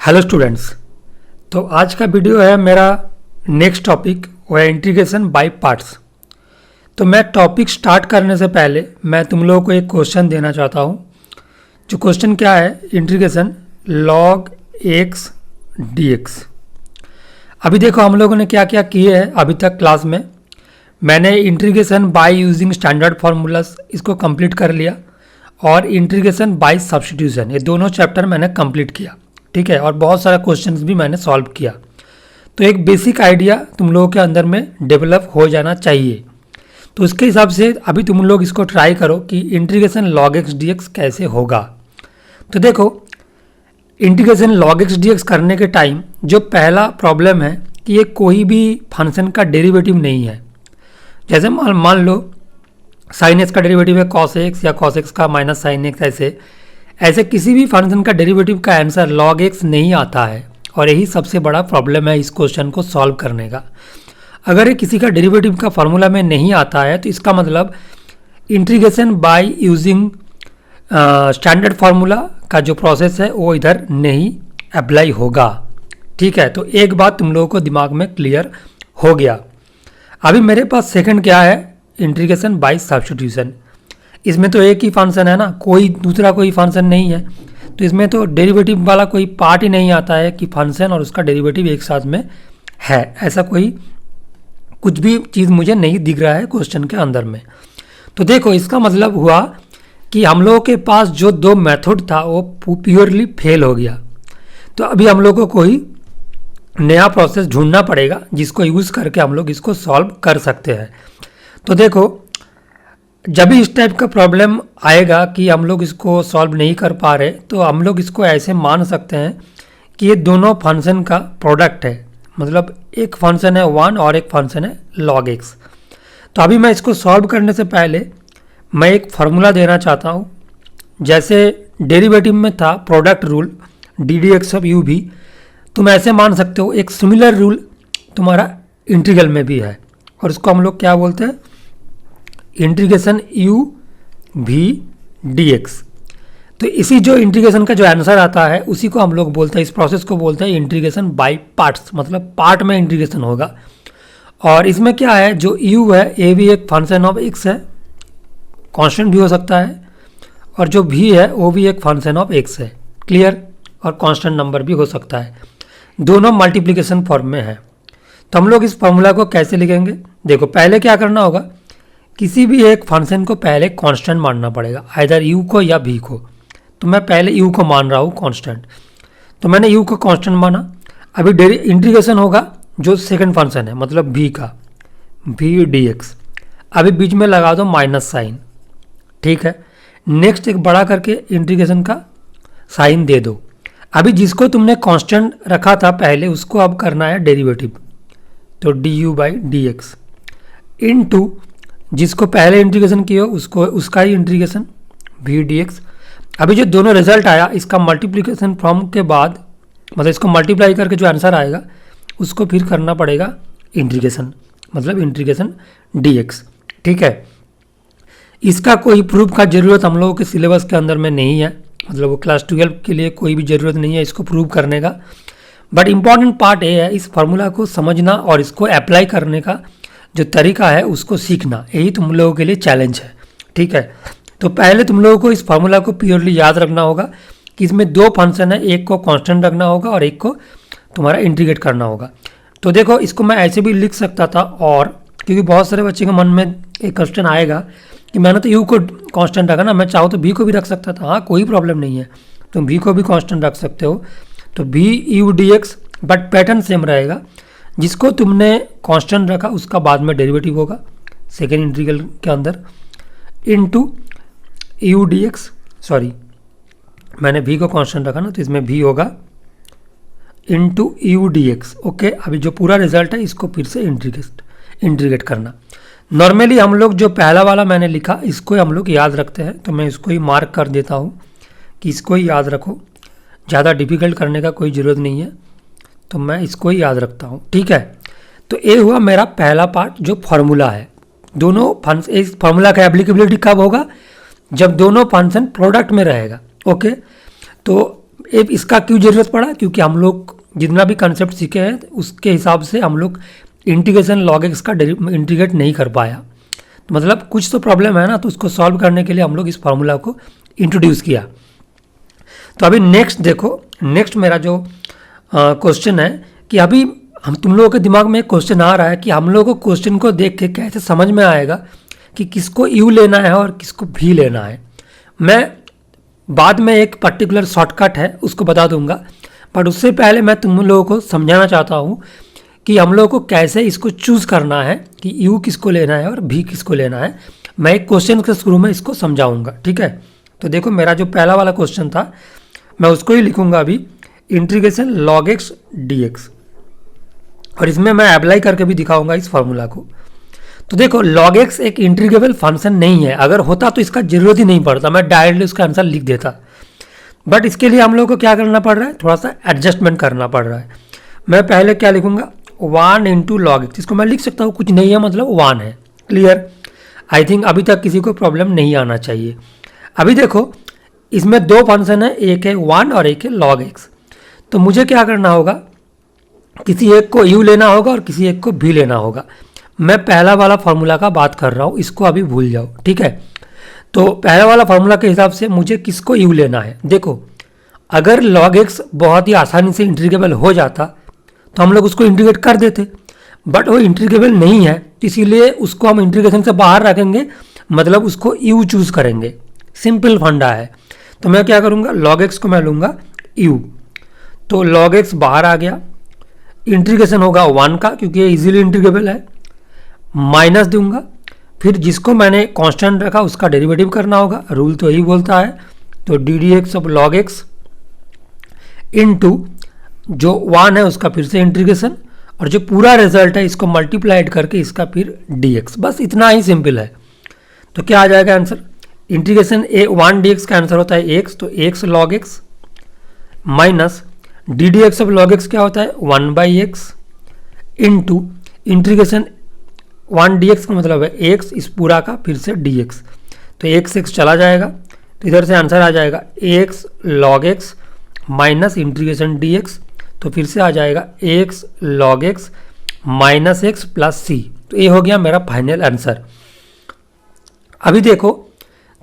Hello students. तो आज का वीडियो है मेरा नेक्स्ट टॉपिक, वो है इंटीग्रेशन बाय पार्ट्स। तो मैं टॉपिक स्टार्ट करने से पहले मैं तुम लोगों को एक क्वेश्चन देना चाहता हूँ। जो क्वेश्चन क्या है, इंटीग्रेशन log x dx। अभी देखो हम लोगों ने क्या क्या किए हैं अभी तक क्लास में। मैंने integration by using standard formulas इसको कंप्लीट कर लिया, और इंटीग्रेशन बाय सब्स्टिट्यूशन ये दोनों चैप्टर मैंने कंप्लीट किया, ठीक है। और बहुत सारा क्वेश्चंस भी मैंने सॉल्व किया। तो एक बेसिक आइडिया तुम लोगों के अंदर में डेवलप हो जाना चाहिए। तो उसके हिसाब से अभी तुम लोग इसको ट्राई करो कि इंटीग्रेशन log x dx कैसे होगा। तो देखो, इंटीग्रेशन log x dx करने के टाइम जो पहला प्रॉब्लम है कि ये कोई भी फंक्शन का डेरिवेटिव नहीं है। जैसे मान लो sin x का डेरिवेटिव है cos x, या cos x का माइनस sin x, ऐसे किसी भी फंक्शन का डेरिवेटिव का आंसर log x नहीं आता है। और यही सबसे बड़ा प्रॉब्लम है इस क्वेश्चन को सॉल्व करने का। अगर ये किसी का डेरिवेटिव का फॉर्मूला में नहीं आता है तो इसका मतलब integration by using standard formula का जो प्रोसेस है वो इधर नहीं अप्लाई होगा, ठीक है। तो एक बात तुम लोगों को दिमाग में क्लियर हो गया। अभी मेरे पास सेकंड क्या है, इंटीग्रेशन बाय सब्स्टिट्यूशन। इसमें तो एक ही फंक्शन है ना, कोई दूसरा कोई फंक्शन नहीं है। तो इसमें तो डेरिवेटिव वाला कोई पार्ट ही नहीं आता है कि फंक्शन और उसका डेरिवेटिव एक साथ में है। ऐसा कोई कुछ भी चीज़ मुझे नहीं दिख रहा है क्वेश्चन के अंदर में। तो देखो, इसका मतलब हुआ कि हम लोगों के पास जो दो मेथड था वो प्योरली फेल हो गया। तो अभी हम लोगों को कोई नया प्रोसेस ढूंढना पड़ेगा जिसको यूज़ करके हम लोग इसको सॉल्व कर सकते हैं। तो देखो, जब भी इस टाइप का प्रॉब्लम आएगा कि हम लोग इसको सॉल्व नहीं कर पा रहे, तो हम लोग इसको ऐसे मान सकते हैं कि ये दोनों फंक्शन का प्रोडक्ट है। मतलब एक फंक्शन है 1 और एक फंक्शन है log x। तो अभी मैं इसको सॉल्व करने से पहले मैं एक फार्मूला देना चाहता हूँ। जैसे डेरिवेटिव में था product rule ddx of u भी, तुम ऐसे मान सकते हो एक सिमिलर रूल तुम्हारा इंटीग्रल में भी है, और उसको हम लोग क्या बोलते हैं, इंटीग्रेशन u v dx। तो इसी जो इंटीग्रेशन का जो आंसर आता है उसी को हम लोग बोलते हैं, इस प्रोसेस को बोलते हैं इंटीग्रेशन बाय पार्ट्स। मतलब पार्ट में इंटीग्रेशन होगा। और इसमें क्या है, जो u है ये भी एक फंक्शन ऑफ x है, कांस्टेंट भी हो सकता है, और जो v है वो भी एक फंक्शन ऑफ x है, क्लियर। और कांस्टेंट नंबर भी हो सकता है, दोनों मल्टीप्लिकेशन फॉर्म में है। तो हम लोग इस फॉर्मूला को कैसे लिखेंगे, देखो पहले क्या करना होगा, किसी भी एक फंक्शन को पहले कांस्टेंट मानना पड़ेगा, आइदर u को या v को। तो मैं पहले u को मान रहा हूँ कांस्टेंट, तो मैंने u को कांस्टेंट माना। अभी इंटीग्रेशन होगा जो सेकंड फंक्शन है, मतलब v का, v dx। अभी बीच में लगा दो माइनस साइन, ठीक है। नेक्स्ट एक बड़ा करके इंटीग्रेशन का साइन दे दो। अभी जिसको तुमने कांस्टेंट रखा था पहले उसको अब करना है डेरिवेटिव, तो du बाई dx इनटू जिसको पहले इंटीग्रेशन किया उसको उसका ही इंटीग्रेशन v dx। अभी जो दोनों रिजल्ट आया इसका मल्टीप्लिकेशन फॉर्म के बाद, मतलब इसको मल्टीप्लाई करके जो आंसर आएगा उसको फिर करना पड़ेगा इंटीग्रेशन, मतलब इंटीग्रेशन dx, ठीक है। इसका कोई प्रूफ का ज़रूरत हम लोगों के सिलेबस के अंदर में नहीं है, मतलब वो क्लास 12 के लिए कोई भी ज़रूरत नहीं है इसको प्रूव करने का। बट इम्पॉर्टेंट पार्ट ये है इस फार्मूला को समझना और इसको अप्लाई करने का जो तरीका है उसको सीखना, यही तुम लोगों के लिए चैलेंज है, ठीक है। तो पहले तुम लोगों को इस फार्मूला को प्योरली याद रखना होगा कि इसमें दो फंक्शन है, एक को कांस्टेंट रखना होगा और एक को तुम्हारा इंटीग्रेट करना होगा। तो देखो, इसको मैं ऐसे भी लिख सकता था, और क्योंकि बहुत सारे बच्चे के मन में एक क्वेश्चन आएगा कि मैंने तो u को कांस्टेंट रखा ना, मैं चाहूँ तो v को भी रख सकता था। हाँ, कोई प्रॉब्लम नहीं है, तुम v को भी कांस्टेंट रख सकते हो। तो v u dx, but pattern same रहेगा। जिसको तुमने कांस्टेंट रखा उसका बाद में डेरिवेटिव होगा सेकेंड इंटीग्रल के अंदर, इनटू u dx। सॉरी, मैंने v को कांस्टेंट रखा ना, तो इसमें v होगा इनटू u dx, ओके। अभी जो पूरा रिजल्ट है इसको फिर से इंटीग्रेट करना। नॉर्मली हम लोग जो पहला वाला मैंने लिखा इसको हम लोग याद रखते हैं, तो मैं इसको ही मार्क कर देता हूँ कि इसको ही याद रखो, ज़्यादा डिफिकल्ट करने का कोई ज़रूरत नहीं है, तो मैं इसको ही याद रखता हूँ, ठीक है। तो ये हुआ मेरा पहला पार्ट जो फार्मूला है। दोनों फंक्शन, इस फार्मूला का एप्लीकेबिलिटी कब होगा, जब दोनों फंक्शन प्रोडक्ट में रहेगा, ओके। तो इसका क्यों ज़रूरत पड़ा, क्योंकि हम लोग जितना भी कंसेप्ट सीखे हैं उसके हिसाब से हम लोग इंटीग्रेशन लॉग एक्स का इंटीग्रेट नहीं कर पाया। तो मतलब कुछ तो प्रॉब्लम है ना, तो उसको सॉल्व करने के लिए हम लोग इस फार्मूला को इंट्रोड्यूस किया। तो अभी नेक्स्ट देखो, नेक्स्ट मेरा जो क्वेश्चन है कि अभी हम तुम लोगों के दिमाग में एक क्वेश्चन आ रहा है कि हम लोगों को क्वेश्चन को देख के कैसे समझ में आएगा कि किसको यू लेना है और किसको भी लेना है। मैं बाद में एक पर्टिकुलर शॉर्टकट है उसको बता दूंगा, बट उससे पहले मैं तुम लोगों को समझाना चाहता हूँ कि हम लोगों को कैसे इसको चूज़ करना है कि यू किसको लेना है और भी किसको लेना है। मैं एक क्वेश्चन के शुरू में इसको समझाऊंगा, ठीक है। तो देखो मेरा जो पहला वाला क्वेश्चन था मैं उसको ही लिखूंगा अभी, integration log x d x, और इसमें मैं अप्लाई करके भी दिखाऊंगा इस फार्मूला को। तो देखो log x एक इंटीग्रेबल फंक्शन नहीं है, अगर होता तो इसका जरूरत ही नहीं पड़ता, मैं डायरेक्टली उसका आंसर लिख देता। बट इसके लिए हम लोग को क्या करना पड़ रहा है, थोड़ा सा एडजस्टमेंट करना पड़ रहा है। मैं पहले क्या लिखूंगा, 1 इंटू लॉग एक्स, इसको मैं लिख सकता हूँ, कुछ नहीं है मतलब 1 है। क्लियर, आई थिंक अभी तक किसी को प्रॉब्लम नहीं आना चाहिए। अभी देखो इसमें दो फंक्शन है, एक है 1 और एक है log x। तो मुझे क्या करना होगा, किसी एक को u लेना होगा और किसी एक को भी लेना होगा। मैं पहला वाला फार्मूला का बात कर रहा हूँ, इसको अभी भूल जाओ, ठीक है। तो पहला वाला फार्मूला के हिसाब से मुझे किसको u लेना है। देखो अगर log x बहुत ही आसानी से इंटीग्रेबल हो जाता तो हम लोग उसको इंटीग्रेट कर देते, बट वो इंटीग्रेबल नहीं है, इसीलिए उसको हम इंटीग्रेशन से बाहर रखेंगे, मतलब उसको u चूज़ करेंगे। सिंपल फंडा है। तो मैं क्या करूँगा, log x को मैं लूँगा u, तो log x बाहर आ गया, इंटीग्रेशन होगा 1 का क्योंकि ये इजीली इंटीग्रेबल है, माइनस दूंगा, फिर जिसको मैंने कांस्टेंट रखा उसका डेरिवेटिव करना होगा, रूल तो यही बोलता है। तो D d x of log x into जो 1 है उसका फिर से इंटीग्रेशन, और जो पूरा रिजल्ट है इसको मल्टीप्लाइड करके इसका फिर डी एक्स, बस इतना ही सिंपल है। तो क्या आ जाएगा आंसर, इंटीग्रेशन 1 डी एक्स का आंसर होता है एक्स, तो x log x minus d d x of log x क्या होता है 1 by x into integration 1 d x का मतलब है एक्स, इस पूरा का फिर से डी एक्स, तो एक्स एक्स चला जाएगा, तो इधर से आंसर आ जाएगा x log x minus integration d x, तो फिर से आ जाएगा x log x minus x plus C. तो ये हो गया मेरा फाइनल आंसर। अभी देखो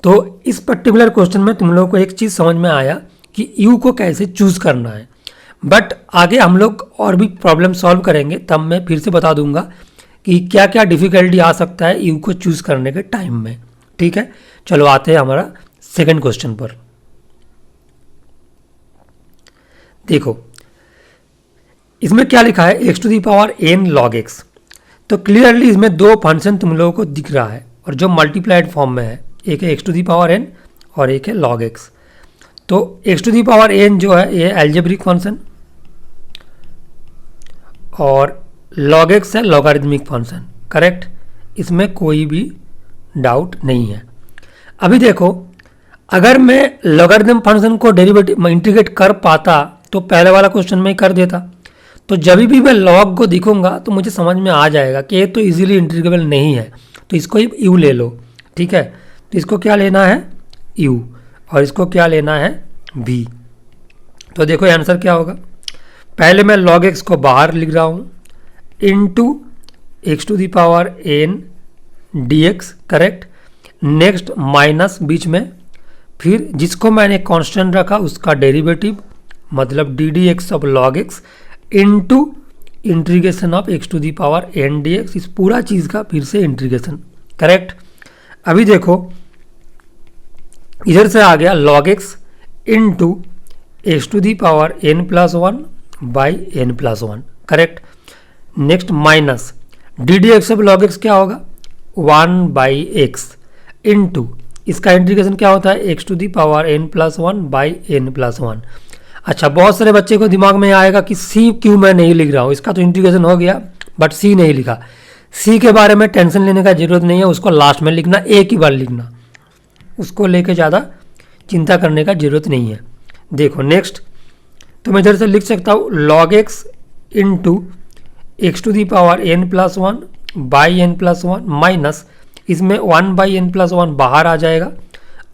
तो इस पर्टिकुलर क्वेश्चन में तुम लोगों को एक चीज़ समझ में आया कि यू को कैसे चूज़ करना है, बट आगे हम लोग और भी प्रॉब्लम सॉल्व करेंगे, तब मैं फिर से बता दूंगा कि क्या क्या डिफ़िकल्टी आ सकता है यू को चूज़ करने के टाइम में, ठीक है। चलो आते हैं हमारा सेकंड क्वेश्चन पर। देखो इसमें क्या लिखा है, x to the power n log x. तो क्लियरली इसमें दो फंक्शन तुम लोगों को दिख रहा है और जो मल्टीप्लाइड फॉर्म में है, एक है x to the power n और एक है लॉग एक्स। तो x to the power n जो है ये एल्जेब्रिक फंक्शन और log x है लॉगरिदमिक फंक्शन, करेक्ट, इसमें कोई भी डाउट नहीं है। अभी देखो अगर मैं लॉगरिदम फंक्शन को डेरिवेटिव इंटीग्रेट कर पाता तो पहले वाला क्वेश्चन में ही कर देता। तो जब भी मैं log को दिखूंगा तो मुझे समझ में आ जाएगा कि ये तो इजीली इंटीग्रेबल नहीं है, तो इसको ही u ले लो, ठीक है। तो इसको क्या लेना है u और इसको क्या लेना है v। तो देखो आंसर क्या होगा, पहले मैं log x को बाहर लिख रहा हूँ into x to the power n d x, correct, next minus बीच में, फिर जिसको मैंने कांस्टेंट रखा उसका डेरिवेटिव मतलब d d x of log x into integration of x to the power n d x, इस पूरा चीज़ का फिर से इंटीग्रेशन, करेक्ट। अभी देखो इधर से आ गया log x into x to the power n plus 1 by n plus 1, correct, next minus d d x of log x क्या होगा 1 बाई एक्स इंटू इसका इंटीग्रेशन क्या होता है x to the power n plus 1 by n plus 1। अच्छा, बहुत सारे बच्चे को दिमाग में आएगा कि सी क्यों मैं नहीं लिख रहा हूँ, इसका तो इंटीग्रेशन हो गया बट सी नहीं लिखा। सी के बारे में टेंशन लेने का जरूरत नहीं है, उसको लास्ट में लिखना, एक ही बार लिखना, उसको लेके ज़्यादा चिंता करने का जरूरत नहीं है। देखो नेक्स्ट, तो मैं इधर से लिख सकता हूँ log x into x to the power n plus 1 by n plus 1 minus इसमें 1 बाई एन प्लस 1 बाहर आ जाएगा,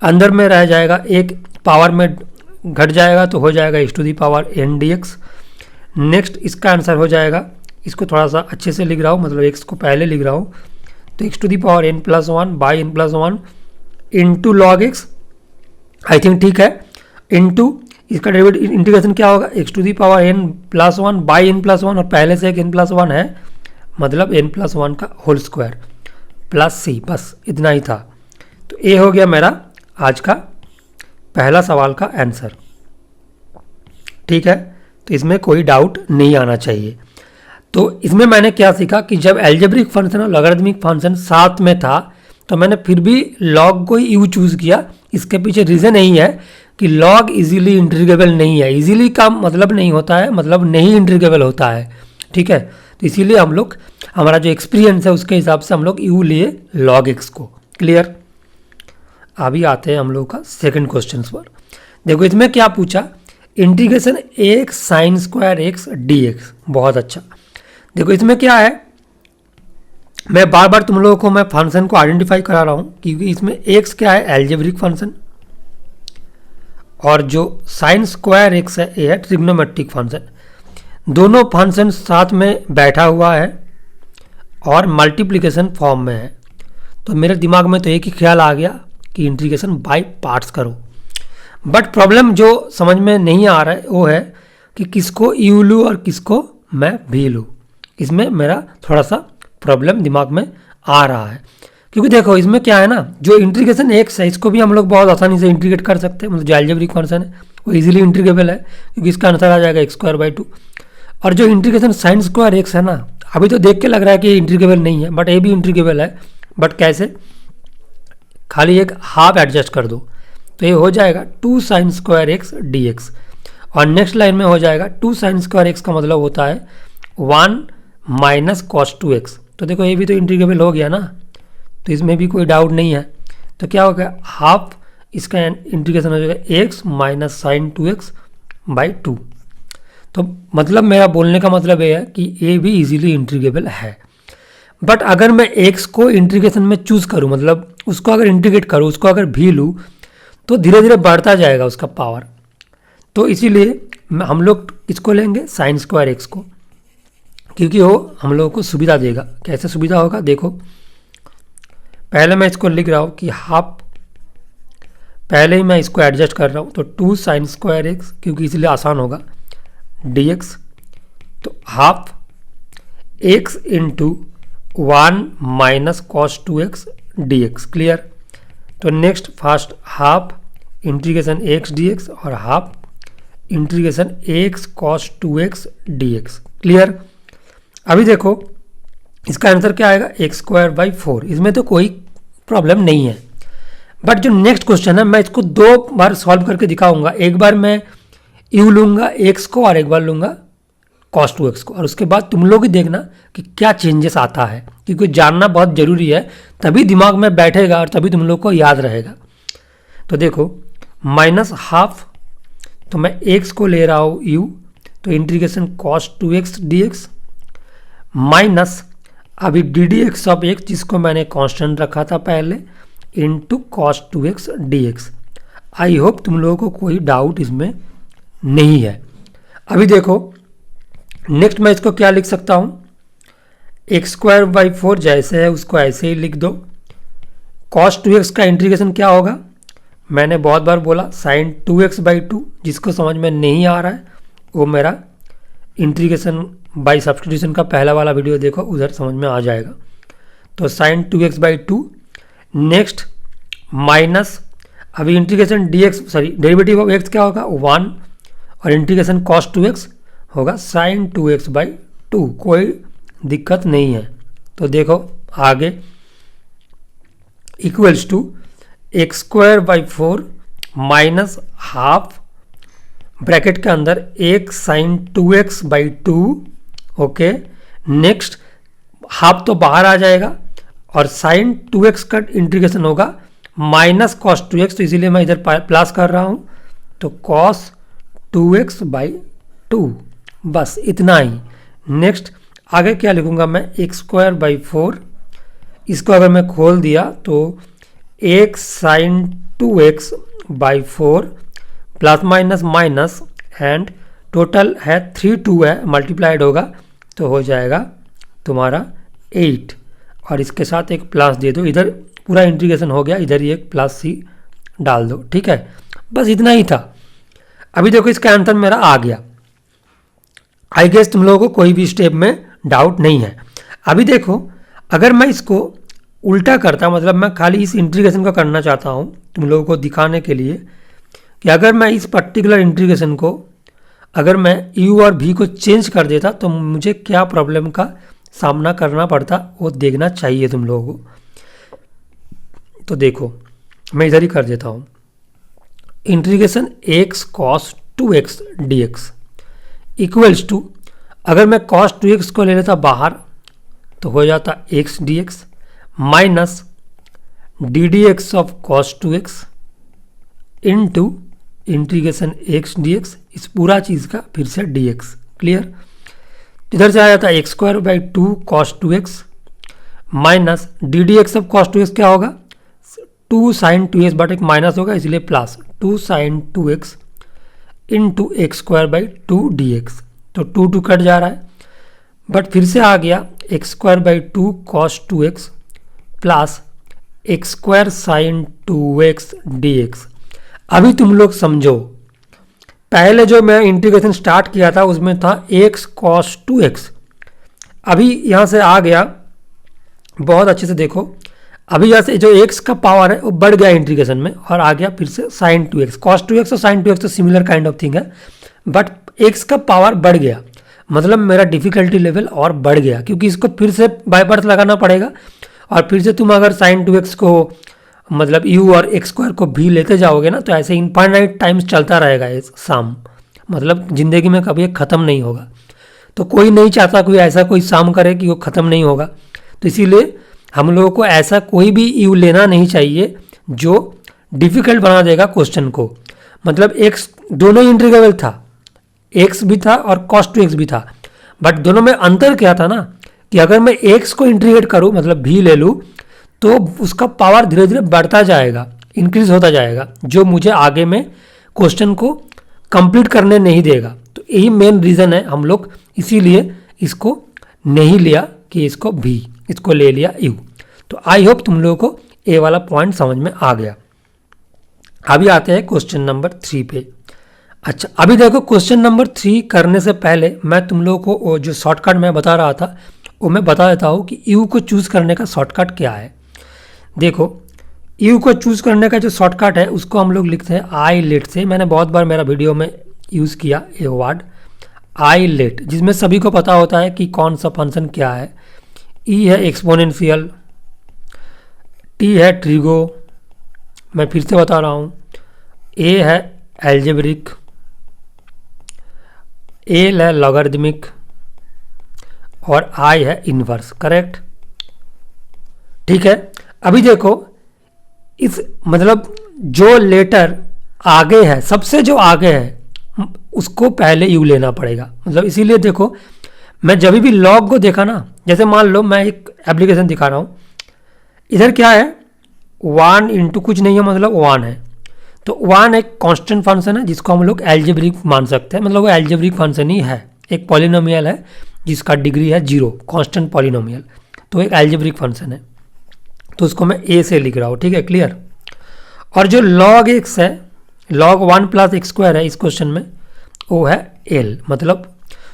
अंदर में रह जाएगा एक पावर में घट जाएगा तो हो जाएगा x to the power n d x. Next इसका आंसर हो जाएगा, इसको थोड़ा सा अच्छे से लिख रहा हूँ, मतलब एक्स को पहले लिख रहा हूँ, तो x to the power n plus one by n plus one into log x, I think ठीक है, इंटू इसका डेरिवेटिव इंटीग्रेशन क्या होगा, x to the power n plus one by n plus one, और पहले से एक एन प्लस वन है, मतलब एन प्लस वन का होल स्क्वायर प्लस सी, बस इतना ही था। तो ये हो गया मेरा आज का पहला सवाल का आंसर। ठीक है, तो इसमें कोई डाउट नहीं आना चाहिए। तो इसमें मैंने क्या सीखा कि जब एल्जेब्रिक फंक्शन और लॉगरिथमिक फंक्शन साथ में था तो मैंने फिर भी लॉग को यू चूज़ किया। इसके पीछे रीज़न यही है कि लॉग इजीली इंटीग्रेबल नहीं है। इजीली का मतलब नहीं होता है, मतलब नहीं इंटीग्रेबल होता है। ठीक है, तो इसीलिए हम लोग, हमारा जो एक्सपीरियंस है उसके हिसाब से हम लोग यू लिए लॉग एक्स को। क्लियर। अभी आते हैं हम लोग का सेकंड क्वेश्चन पर। देखो इसमें क्या पूछा, integration x sign square x d x. बहुत अच्छा। देखो इसमें क्या है, मैं बार बार तुम लोगों को मैं फंक्शन को आइडेंटिफाई करा रहा हूँ, क्योंकि इसमें एक्स क्या है, एल्जेब्रिक फंक्शन, और जो साइन स्क्वायर एक्स है ये है ट्रिग्नोमेट्रिक फंक्शन। दोनों फंक्शन साथ में बैठा हुआ है और मल्टीप्लिकेशन फॉर्म में है। तो मेरे दिमाग में तो एक ही ख्याल आ गया कि इंटीग्रेशन बाय पार्ट्स करो। बट प्रॉब्लम जो समझ में नहीं आ रहा है वो है कि किसको यू लूँ और किसको मैं भी लूँ। इसमें मेरा थोड़ा सा प्रॉब्लम दिमाग में आ रहा है, क्योंकि देखो इसमें क्या है ना, जो इंटीग्रेशन एक्स है इसको भी हम लोग बहुत आसानी से इंटीग्रेट कर सकते हैं, मतलब जो एल्जेब्रिक फंक्शन है वो इजीली इंटीग्रेबल है, क्योंकि इसका आंसर आ जाएगा एक्स स्क्वायर बाई टू। और जो इंटीग्रेशन साइन स्क्वायर एक्स है ना, अभी तो देख के लग रहा है कि ये इंटीग्रेबल नहीं है, बट ये भी इंटीग्रेबल है। बट कैसे, खाली एक हाफ एडजस्ट कर दो तो ये हो जाएगा two sine square x d x. और नेक्स्ट लाइन में हो जाएगा टू साइन स्क्वायर एक्स का मतलब होता है one minus cos two x. तो देखो ये भी तो इंटीग्रेबल हो गया ना, तो इसमें भी कोई डाउट नहीं है। तो क्या हो गया, हाफ इसका इंटीग्रेशन हो जाएगा x minus sign two x by to. तो मतलब मेरा बोलने का मतलब ये है कि ये भी इजीली इंटीग्रेबल है। बट अगर मैं एक्स को इंटीग्रेशन में चूज़ करूँ, मतलब उसको अगर इंटीग्रेट करूँ, उसको अगर भी लूँ, तो धीरे धीरे बढ़ता जाएगा उसका पावर। तो इसीलिए हम लोग किसको लेंगे, साइन स्क्वायर एक्स को, क्योंकि वो हम लोगों को सुविधा देगा। कैसे सुविधा होगा, देखो पहले मैं इसको लिख रहा हूँ कि हाफ, पहले ही मैं इसको एडजस्ट कर रहा हूँ, तो टू साइन स्क्वायर एक्स, क्योंकि इसलिए आसान होगा, डी एक्स, तो half x into one minus cos two x d x. Clear. तो next first half integration x d x और half integration x cos two x d x. Clear. अभी देखो इसका आंसर क्या आएगा, एक्स स्क्वायर बाई फोर। इसमें तो कोई प्रॉब्लम नहीं है। बट जो नेक्स्ट क्वेश्चन है मैं इसको दो बार सॉल्व करके दिखाऊंगा। एक बार मैं यू लूँगा एक्स को और एक बार लूँगा कॉस टू एक्स को, और उसके बाद तुम लोग ही देखना कि क्या चेंजेस आता है, क्योंकि जानना बहुत ज़रूरी है, तभी दिमाग में बैठेगा और तभी तुम लोग को याद रहेगा। तो देखो माइनस हाफ, तो मैं एक्स को ले रहा हूँ यू, तो integration cos two x d x minus अभी d d x of x, जिसको मैंने कांस्टेंट रखा था पहले, into cos two x d x. I hope तुम लोगों को कोई डाउट इसमें नहीं है। अभी देखो नेक्स्ट मैं इसको क्या लिख सकता हूँ, एक्स स्क्वायर बाई फोर जैसे है उसको ऐसे ही लिख दो। कॉस टू एक्स का इंटीग्रेशन क्या होगा, मैंने बहुत बार बोला sign two x by to. जिसको समझ में नहीं आ रहा है वो मेरा इंटीग्रेशन बाई सब्स्टिट्यूशन का पहला वाला वीडियो देखो, उधर समझ में आ जाएगा। तो sine two x by two, next minus अभी integration d x, sorry derivative of x क्या होगा वन, और इंटीग्रेशन कॉस टू एक्स होगा sine two x by two. कोई दिक्कत नहीं है। तो देखो आगे equals to x square by four minus half bracket के अंदर एक sine two x by two. Okay, next half तो बाहर आ जाएगा और साइन टू एक्स का इंटीग्रेशन होगा माइनस कॉस टू एक्स, तो इसीलिए मैं इधर प्लस कर रहा हूँ, तो cos two x by to. बस इतना ही। नेक्स्ट आगे क्या लिखूँगा मैं, एक्स स्क्वायर बाई फोर, इसको अगर मैं खोल दिया तो एक sine two x by four plus minus minus and total है 3 2 है, मल्टीप्लाइड होगा तो हो जाएगा तुम्हारा 8 और इसके साथ एक प्लस दे दो, इधर पूरा इंटीग्रेशन हो गया, इधर ही एक प्लस सी डाल दो। ठीक है, बस इतना ही था। अभी देखो इसका आंसर मेरा आ गया। आई गेस तुम लोगों को कोई भी स्टेप में डाउट नहीं है। अभी देखो अगर मैं इसको उल्टा करता, मतलब मैं खाली इस इंटीग्रेशन को करना चाहता हूँ तुम लोगों को दिखाने के लिए कि अगर मैं इस पर्टिकुलर इंटीग्रेशन को अगर मैं u और v को चेंज कर देता तो मुझे क्या प्रॉब्लम का सामना करना पड़ता, वो देखना चाहिए तुम लोगों को। तो देखो मैं इधर ही कर देता हूँ, integration x cos 2x dx equals to, अगर मैं cos 2x को ले लेता बाहर तो हो जाता x dx minus d d x of cos 2x into integration x dx, इस पूरा चीज़ का फिर से dx। क्लियर, इधर से आ जाता है x² 2 cos 2x minus d d x of cos 2x क्या होगा 2 sin 2x, बट एक माइनस होगा इसलिए plus 2 sin 2x into x² 2 dx। तो 2 2 कट जा रहा है, बट फिर से आ गया x² 2 cos 2x plus x² sin 2x dx। अभी तुम लोग समझो, पहले जो मैं इंटीग्रेशन स्टार्ट किया था उसमें था x cos 2x, अभी यहाँ से आ गया, बहुत अच्छे से देखो, अभी यहाँ से जो x का पावर है वो बढ़ गया इंटीग्रेशन में और आ गया फिर से sin 2x। cos 2x और sin 2x तो सिमिलर काइंड ऑफ थिंग है, बट x का पावर बढ़ गया, मतलब मेरा डिफिकल्टी लेवल और बढ़ गया, क्योंकि इसको फिर से बाय बर्थ लगाना पड़ेगा और फिर से तुम अगर sin 2x को मतलब u और x² को भी लेते जाओगे ना तो ऐसे इनफाइनाइट टाइम्स चलता रहेगा ये साम, मतलब ज़िंदगी में कभी ख़त्म नहीं होगा। तो कोई नहीं चाहता कोई ऐसा कोई साम करे कि वो ख़त्म नहीं होगा, तो इसीलिए हम लोगों को ऐसा कोई भी u लेना नहीं चाहिए जो डिफ़िकल्ट बना देगा क्वेश्चन को। मतलब x दोनों इंटीग्रेबल था, x भी था और cos 2x भी था, बट दोनों में अंतर क्या था ना कि अगर मैं x को इंटीग्रेट करूँ मतलब भी ले लूँ तो उसका पावर धीरे धीरे बढ़ता जाएगा, इंक्रीज होता जाएगा, जो मुझे आगे में क्वेश्चन को कंप्लीट करने नहीं देगा। तो यही मेन रीज़न है, हम लोग इसीलिए इसको नहीं लिया कि इसको भी, इसको ले लिया यू। तो आई होप तुम लोगों को ए वाला पॉइंट समझ में आ गया। अभी आते हैं क्वेश्चन नंबर 3 पे। अच्छा अभी देखो क्वेश्चन नंबर 3 करने से पहले मैं तुम लोगों को जो शॉर्टकट मैं बता रहा था वो मैं बता देता हूँ कि यू को चूज़ करने का शॉर्टकट क्या है। देखो यू को चूज़ करने का जो शॉर्टकट है उसको हम लोग लिखते हैं आई लेट से। मैंने बहुत बार मेरा वीडियो में यूज़ किया ये वर्ड आई लेट, जिसमें सभी को पता होता है कि कौन सा फंक्शन क्या है। ई है एक्सपोनेंशियल, टी है ट्रिगो, मैं फिर से बता रहा हूँ, ए है एल्जेब्रिक, एल है लॉगरिदमिक और आई है इनवर्स। करेक्ट, ठीक है। अभी देखो इस मतलब जो लेटर आगे है, सबसे जो आगे है उसको पहले यू लेना पड़ेगा। मतलब इसीलिए देखो मैं जब भी लॉग को देखा ना, जैसे मान लो मैं एक एप्लीकेशन दिखा रहा हूँ, इधर क्या है 1 इंटू कुछ नहीं है मतलब 1 है, तो 1 एक कांस्टेंट फंक्शन है जिसको हम लोग एल्जेब्रिक मान सकते हैं। मतलब वो एल्जेब्रिक फंक्शन ही है, एक पॉलिनोमियल है जिसका डिग्री है 0, कांस्टेंट पॉलिनोमियल, तो एक एल्जेब्रिक फंक्शन है, तो उसको मैं ए से लिख रहा हूँ। ठीक है, क्लियर। और जो log x है, log 1 प्लस एक्स स्क्वायर है इस क्वेश्चन में, वो है एल। मतलब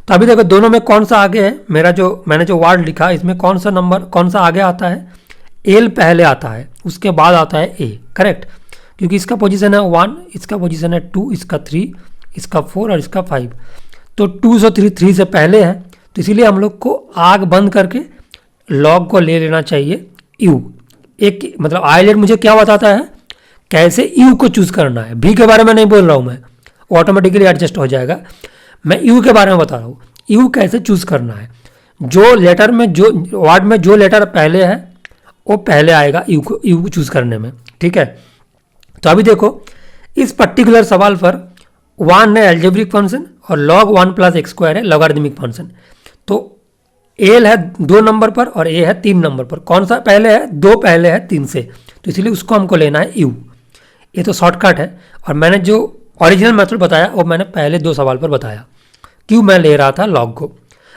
तो अभी देखो दोनों में कौन सा आगे है, मेरा जो मैंने जो वर्ड लिखा इसमें कौन सा नंबर कौन सा आगे आता है, एल पहले आता है, उसके बाद आता है ए। करेक्ट, क्योंकि इसका पोजीशन है 1, इसका पोजीशन है 2, इसका 3, इसका 4 और इसका 5, तो 2 से 3 से पहले है, तो इसीलिए हम लोग को आग बंद करके log को ले लेना चाहिए यू। एक मतलब आईलेट मुझे क्या बताता है कैसे यू को चूज़ करना है, भी के बारे में नहीं बोल रहा हूँ मैं, ऑटोमेटिकली एडजस्ट हो जाएगा। मैं यू के बारे में बता रहा हूँ, यू कैसे चूज़ करना है। जो लेटर में जो वर्ड में जो लेटर पहले है वो पहले आएगा यू को चूज़ करने में। ठीक है, तो अभी देखो इस पर्टिकुलर सवाल पर 1 है एल्जेब्रिक फंक्शन और log 1 प्लस एक्स स्क्वायर है लॉगरिदमिक फंक्शन। तो एल है 2 नंबर पर और ए है 3 नंबर पर, कौन सा पहले है, 2 पहले है 3 से, तो इसलिए उसको हमको लेना है यू। ये तो शॉर्टकट है। और मैंने जो ओरिजिनल मेथड बताया और मैंने पहले 2 सवाल पर बताया क्यों मैं ले रहा था लॉग को।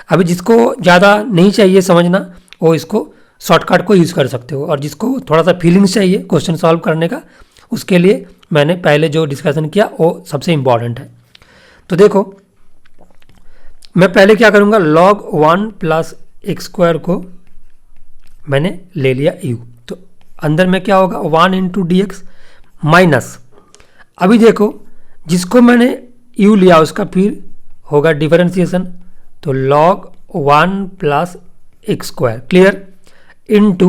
अभी जिसको ज़्यादा नहीं चाहिए समझना वो इसको शॉर्टकट को यूज़ कर सकते हो, और जिसको थोड़ा सा फीलिंग्स चाहिए क्वेश्चन सॉल्व करने का, उसके लिए मैंने पहले जो डिस्कशन किया वो सबसे इम्पॉर्टेंट है। तो देखो मैं पहले क्या करूँगा, log 1 प्लस एक्स स्क्वायर को मैंने ले लिया u, तो अंदर में क्या होगा 1 इंटू डी एक्स माइनस, अभी देखो जिसको मैंने u लिया उसका फिर होगा डिफरेंशिएशन, तो log 1 plus x square clear into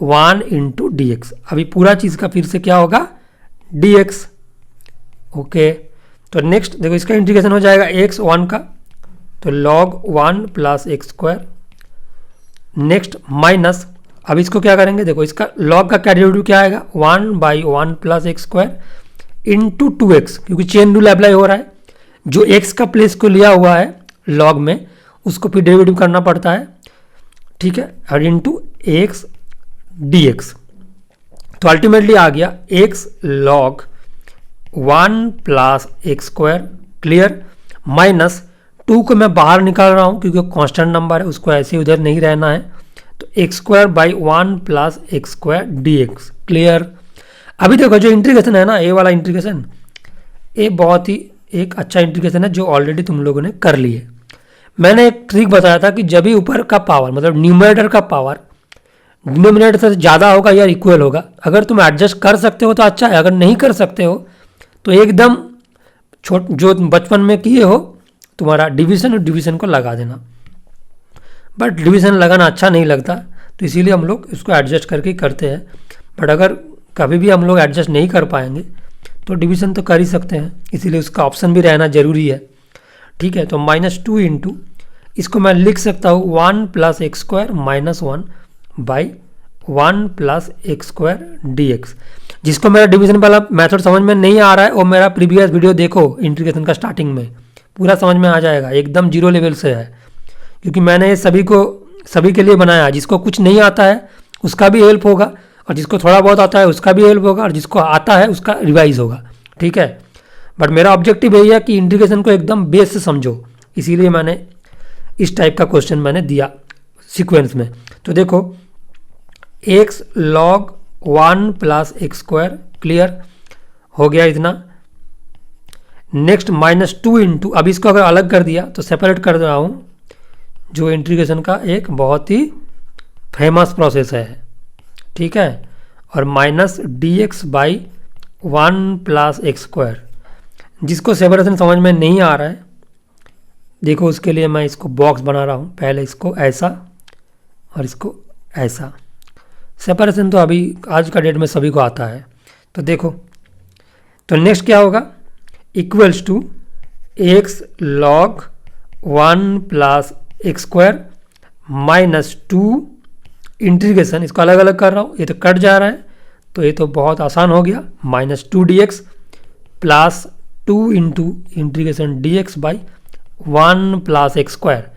1 into D x, अभी पूरा चीज़ का फिर से क्या होगा dx। ओके तो नेक्स्ट देखो इसका इंटीग्रेशन हो जाएगा x 1 का, तो log 1 plus x square, next minus, अब इसको क्या करेंगे, देखो इसका log का क्या डेरिवेटिव क्या आएगा 1 by 1 plus x square into 2x, क्योंकि चेन रूल अप्लाई हो रहा है, जो x का प्लेस को लिया हुआ है log में उसको फिर डेरिवेटिव करना पड़ता है, ठीक है, और इंटू एक्स डी एक्स, तो अल्टीमेटली आ गया x log 1 plus x square clear, minus 2 को मैं बाहर निकाल रहा हूँ क्योंकि कांस्टेंट नंबर है उसको ऐसे उधर नहीं रहना है, तो x square by 1 plus x square d x clear. अभी देखो जो इंटीग्रेशन है ना, ये वाला इंटीग्रेशन ये बहुत ही एक अच्छा इंटीग्रेशन है जो ऑलरेडी तुम लोगों ने कर ली है। मैंने एक ट्रिक बताया था कि जब भी ऊपर का पावर मतलब न्यूमरेटर का पावर डिनोमिनेटर से ज़्यादा होगा या इक्वल होगा, अगर तुम एडजस्ट कर सकते हो तो अच्छा है, अगर नहीं कर सकते हो तो एकदम जो बचपन में किए हो तुम्हारा डिवीज़न और डिवीज़न को लगा देना, बट डिवीज़न लगाना अच्छा नहीं लगता तो इसीलिए हम लोग इसको एडजस्ट करके ही करते हैं, बट अगर कभी भी हम लोग एडजस्ट नहीं कर पाएंगे तो डिवीज़न तो कर ही सकते हैं, इसीलिए उसका ऑप्शन भी रहना ज़रूरी है, ठीक है। तो -2 इंटू इसको मैं लिख सकता हूँ 1 plus x square minus 1 by 1 plus x square d x. जिसको मेरा डिवीजन वाला मेथड समझ में नहीं आ रहा है वो मेरा प्रीवियस वीडियो देखो इंटीग्रेशन का, स्टार्टिंग में पूरा समझ में आ जाएगा, एकदम जीरो लेवल से है, क्योंकि मैंने ये सभी के लिए बनाया, जिसको कुछ नहीं आता है उसका भी हेल्प होगा और जिसको थोड़ा बहुत आता है उसका भी हेल्प होगा और जिसको आता है उसका रिवाइज होगा, ठीक है। बट मेरा ऑब्जेक्टिव यही है कि इंटीग्रेशन को एकदम बेस से समझो, इसीलिए मैंने इस टाइप का क्वेश्चन मैंने दिया सीक्वेंस में। तो देखो x log 1 plus x square clear हो गया इतना, नेक्स्ट -2 इंटू, अब इसको अगर अलग कर दिया तो सेपरेट कर रहा हूँ, जो इंटीग्रेशन का एक बहुत ही फेमस प्रोसेस है, ठीक है, और minus D x by 1 plus x square. जिसको सेपरेशन समझ में नहीं आ रहा है देखो उसके लिए मैं इसको बॉक्स बना रहा हूँ, पहले इसको ऐसा और इसको ऐसा, सेपरेशन तो अभी आज का डेट में सभी को आता है। तो देखो तो नेक्स्ट क्या होगा, equals to x log 1 plus x square -2 integration, इसको अलग अलग कर रहा हूँ, ये तो कट जा रहा है तो ये तो बहुत आसान हो गया, -2 D x plus 2 into integration d x by 1 plus x square.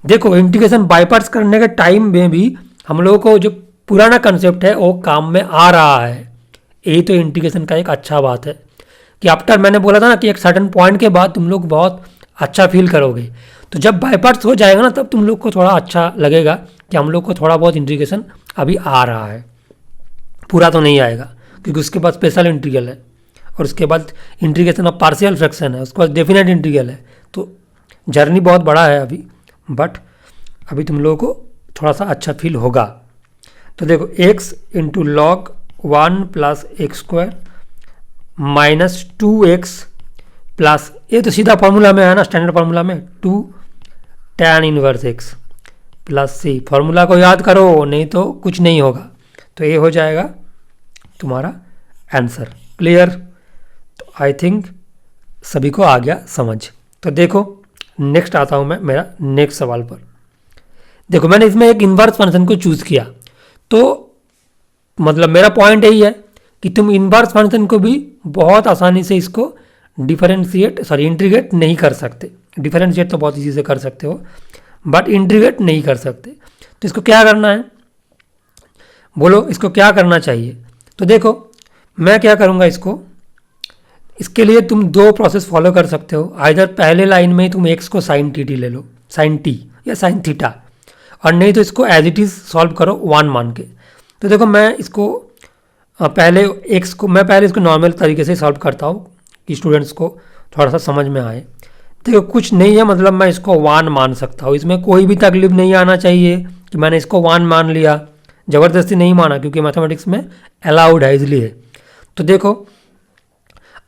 देखो इंटीग्रेशन बाई पार्ट्स करने के टाइम में भी हम लोगों को जो पुराना कंसेप्ट है वो काम में आ रहा है, यही तो इंटीग्रेशन का एक अच्छा बात है कि आफ्टर मैंने बोला था ना कि एक सर्टेन पॉइंट के बाद तुम लोग बहुत अच्छा फील करोगे, तो जब बाई पार्ट्स हो जाएगा ना तब तुम लोग को थोड़ा अच्छा लगेगा कि हम लोग को थोड़ा बहुत इंटीग्रेशन अभी आ रहा है, पूरा तो नहीं आएगा क्योंकि उसके बाद स्पेशल इंटीग्रल है और उसके बाद इंटीग्रेशन ऑफ पार्शियल फ्रैक्शन है, उसके बाद डेफिनेट इंटीग्रल है, तो जर्नी बहुत बड़ा है अभी, बट अभी तुम लोगों को थोड़ा सा अच्छा फील होगा। तो देखो x into log 1 plus x square -2x plus, ये तो सीधा फार्मूला में है ना, स्टैंडर्ड फार्मूला में 2 tan inverse x plus c, formula को याद करो नहीं तो कुछ नहीं होगा, तो ये हो जाएगा तुम्हारा आंसर क्लियर। तो आई थिंक सभी को आ गया समझ। तो देखो नेक्स्ट आता हूँ मैं मेरा नेक्स्ट सवाल पर। देखो मैंने इसमें एक इन्वर्स फंक्शन को चूज़ किया, तो मतलब मेरा पॉइंट यही है कि तुम इन्वर्स फंक्शन को भी बहुत आसानी से इसको इंटीग्रेट नहीं कर सकते, डिफरेंशिएट तो बहुत इजी से कर सकते हो बट इंटीग्रेट नहीं कर सकते, तो इसको क्या करना है बोलो, इसको क्या करना चाहिए। तो देखो मैं क्या करूँगा, इसको इसके लिए तुम दो प्रोसेस फॉलो कर सकते हो। आइदर पहले लाइन में तुम एक्स को साइन टी टी ले लो, साइन टी या साइन थीटा, और नहीं तो इसको एज इट इज़ सॉल्व करो 1 मान के। तो देखो मैं इसको पहले इसको नॉर्मल तरीके से सॉल्व करता हूँ कि स्टूडेंट्स को थोड़ा सा समझ में आए। देखो कुछ नहीं है, मतलब मैं इसको 1 मान सकता हूँ, इसमें कोई भी तकलीफ नहीं आना चाहिए कि मैंने इसको 1 मान लिया, ज़बरदस्ती नहीं माना, क्योंकि मैथमेटिक्स में अलाउड है इसलिए। तो देखो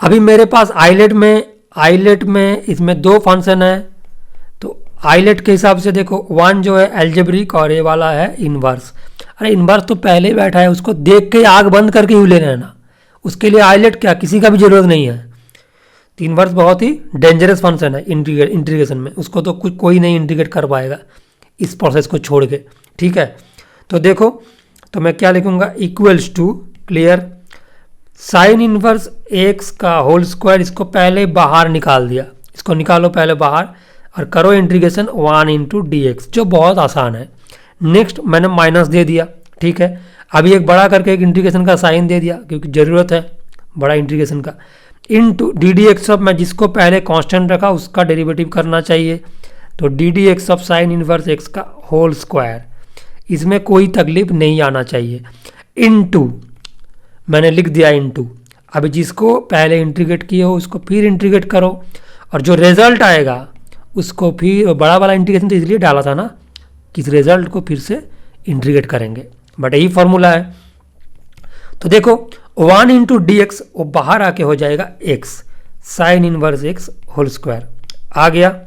अभी मेरे पास आइलेट में इसमें 2 फंक्शन है, तो आइलेट के हिसाब से देखो 1 जो है एल्जेब्रिक और ये वाला है इन्वर्स। अरे इन्वर्स तो पहले ही बैठा है, उसको देख के आग बंद करके ही ले लेना, उसके लिए आइलेट क्या किसी का भी जरूरत नहीं है। तो इन्वर्स बहुत ही डेंजरस फंक्शन है इंटीग्रेशन में, उसको तो कोई नहीं इंटीग्रेट कर पाएगा इस प्रोसेस को छोड़ के, ठीक है। तो देखो तो मैं क्या लिखूंगा, equals to, clear, sine inverse x का होल स्क्वायर, इसको पहले बाहर निकाल दिया, इसको निकालो पहले बाहर और करो इंटीग्रेशन 1 इंटू डी एक्स, जो बहुत आसान है। नेक्स्ट मैंने माइनस दे दिया, ठीक है। अभी एक बड़ा करके एक इंटीग्रेशन का साइन दे दिया क्योंकि ज़रूरत है बड़ा इंटीग्रेशन का, into D d x of, मैं जिसको पहले कांस्टेंट रखा उसका डेरिवेटिव करना चाहिए, तो D d x of sign inverse x का होल स्क्वायर, इसमें कोई तकलीफ नहीं आना चाहिए, इनटू मैंने लिख दिया इनटू। अभी जिसको पहले इंटीग्रेट किए हो उसको फिर इंटीग्रेट करो, और जो रिजल्ट आएगा उसको फिर, बड़ा वाला इंटीग्रेशन तो इसलिए डाला था ना कि इस रिजल्ट को फिर से इंटीग्रेट करेंगे, बट यही फॉर्मूला है। तो देखो 1 इंटू डी एक्स वो बाहर आके हो जाएगा x sine inverse x whole square, आ गया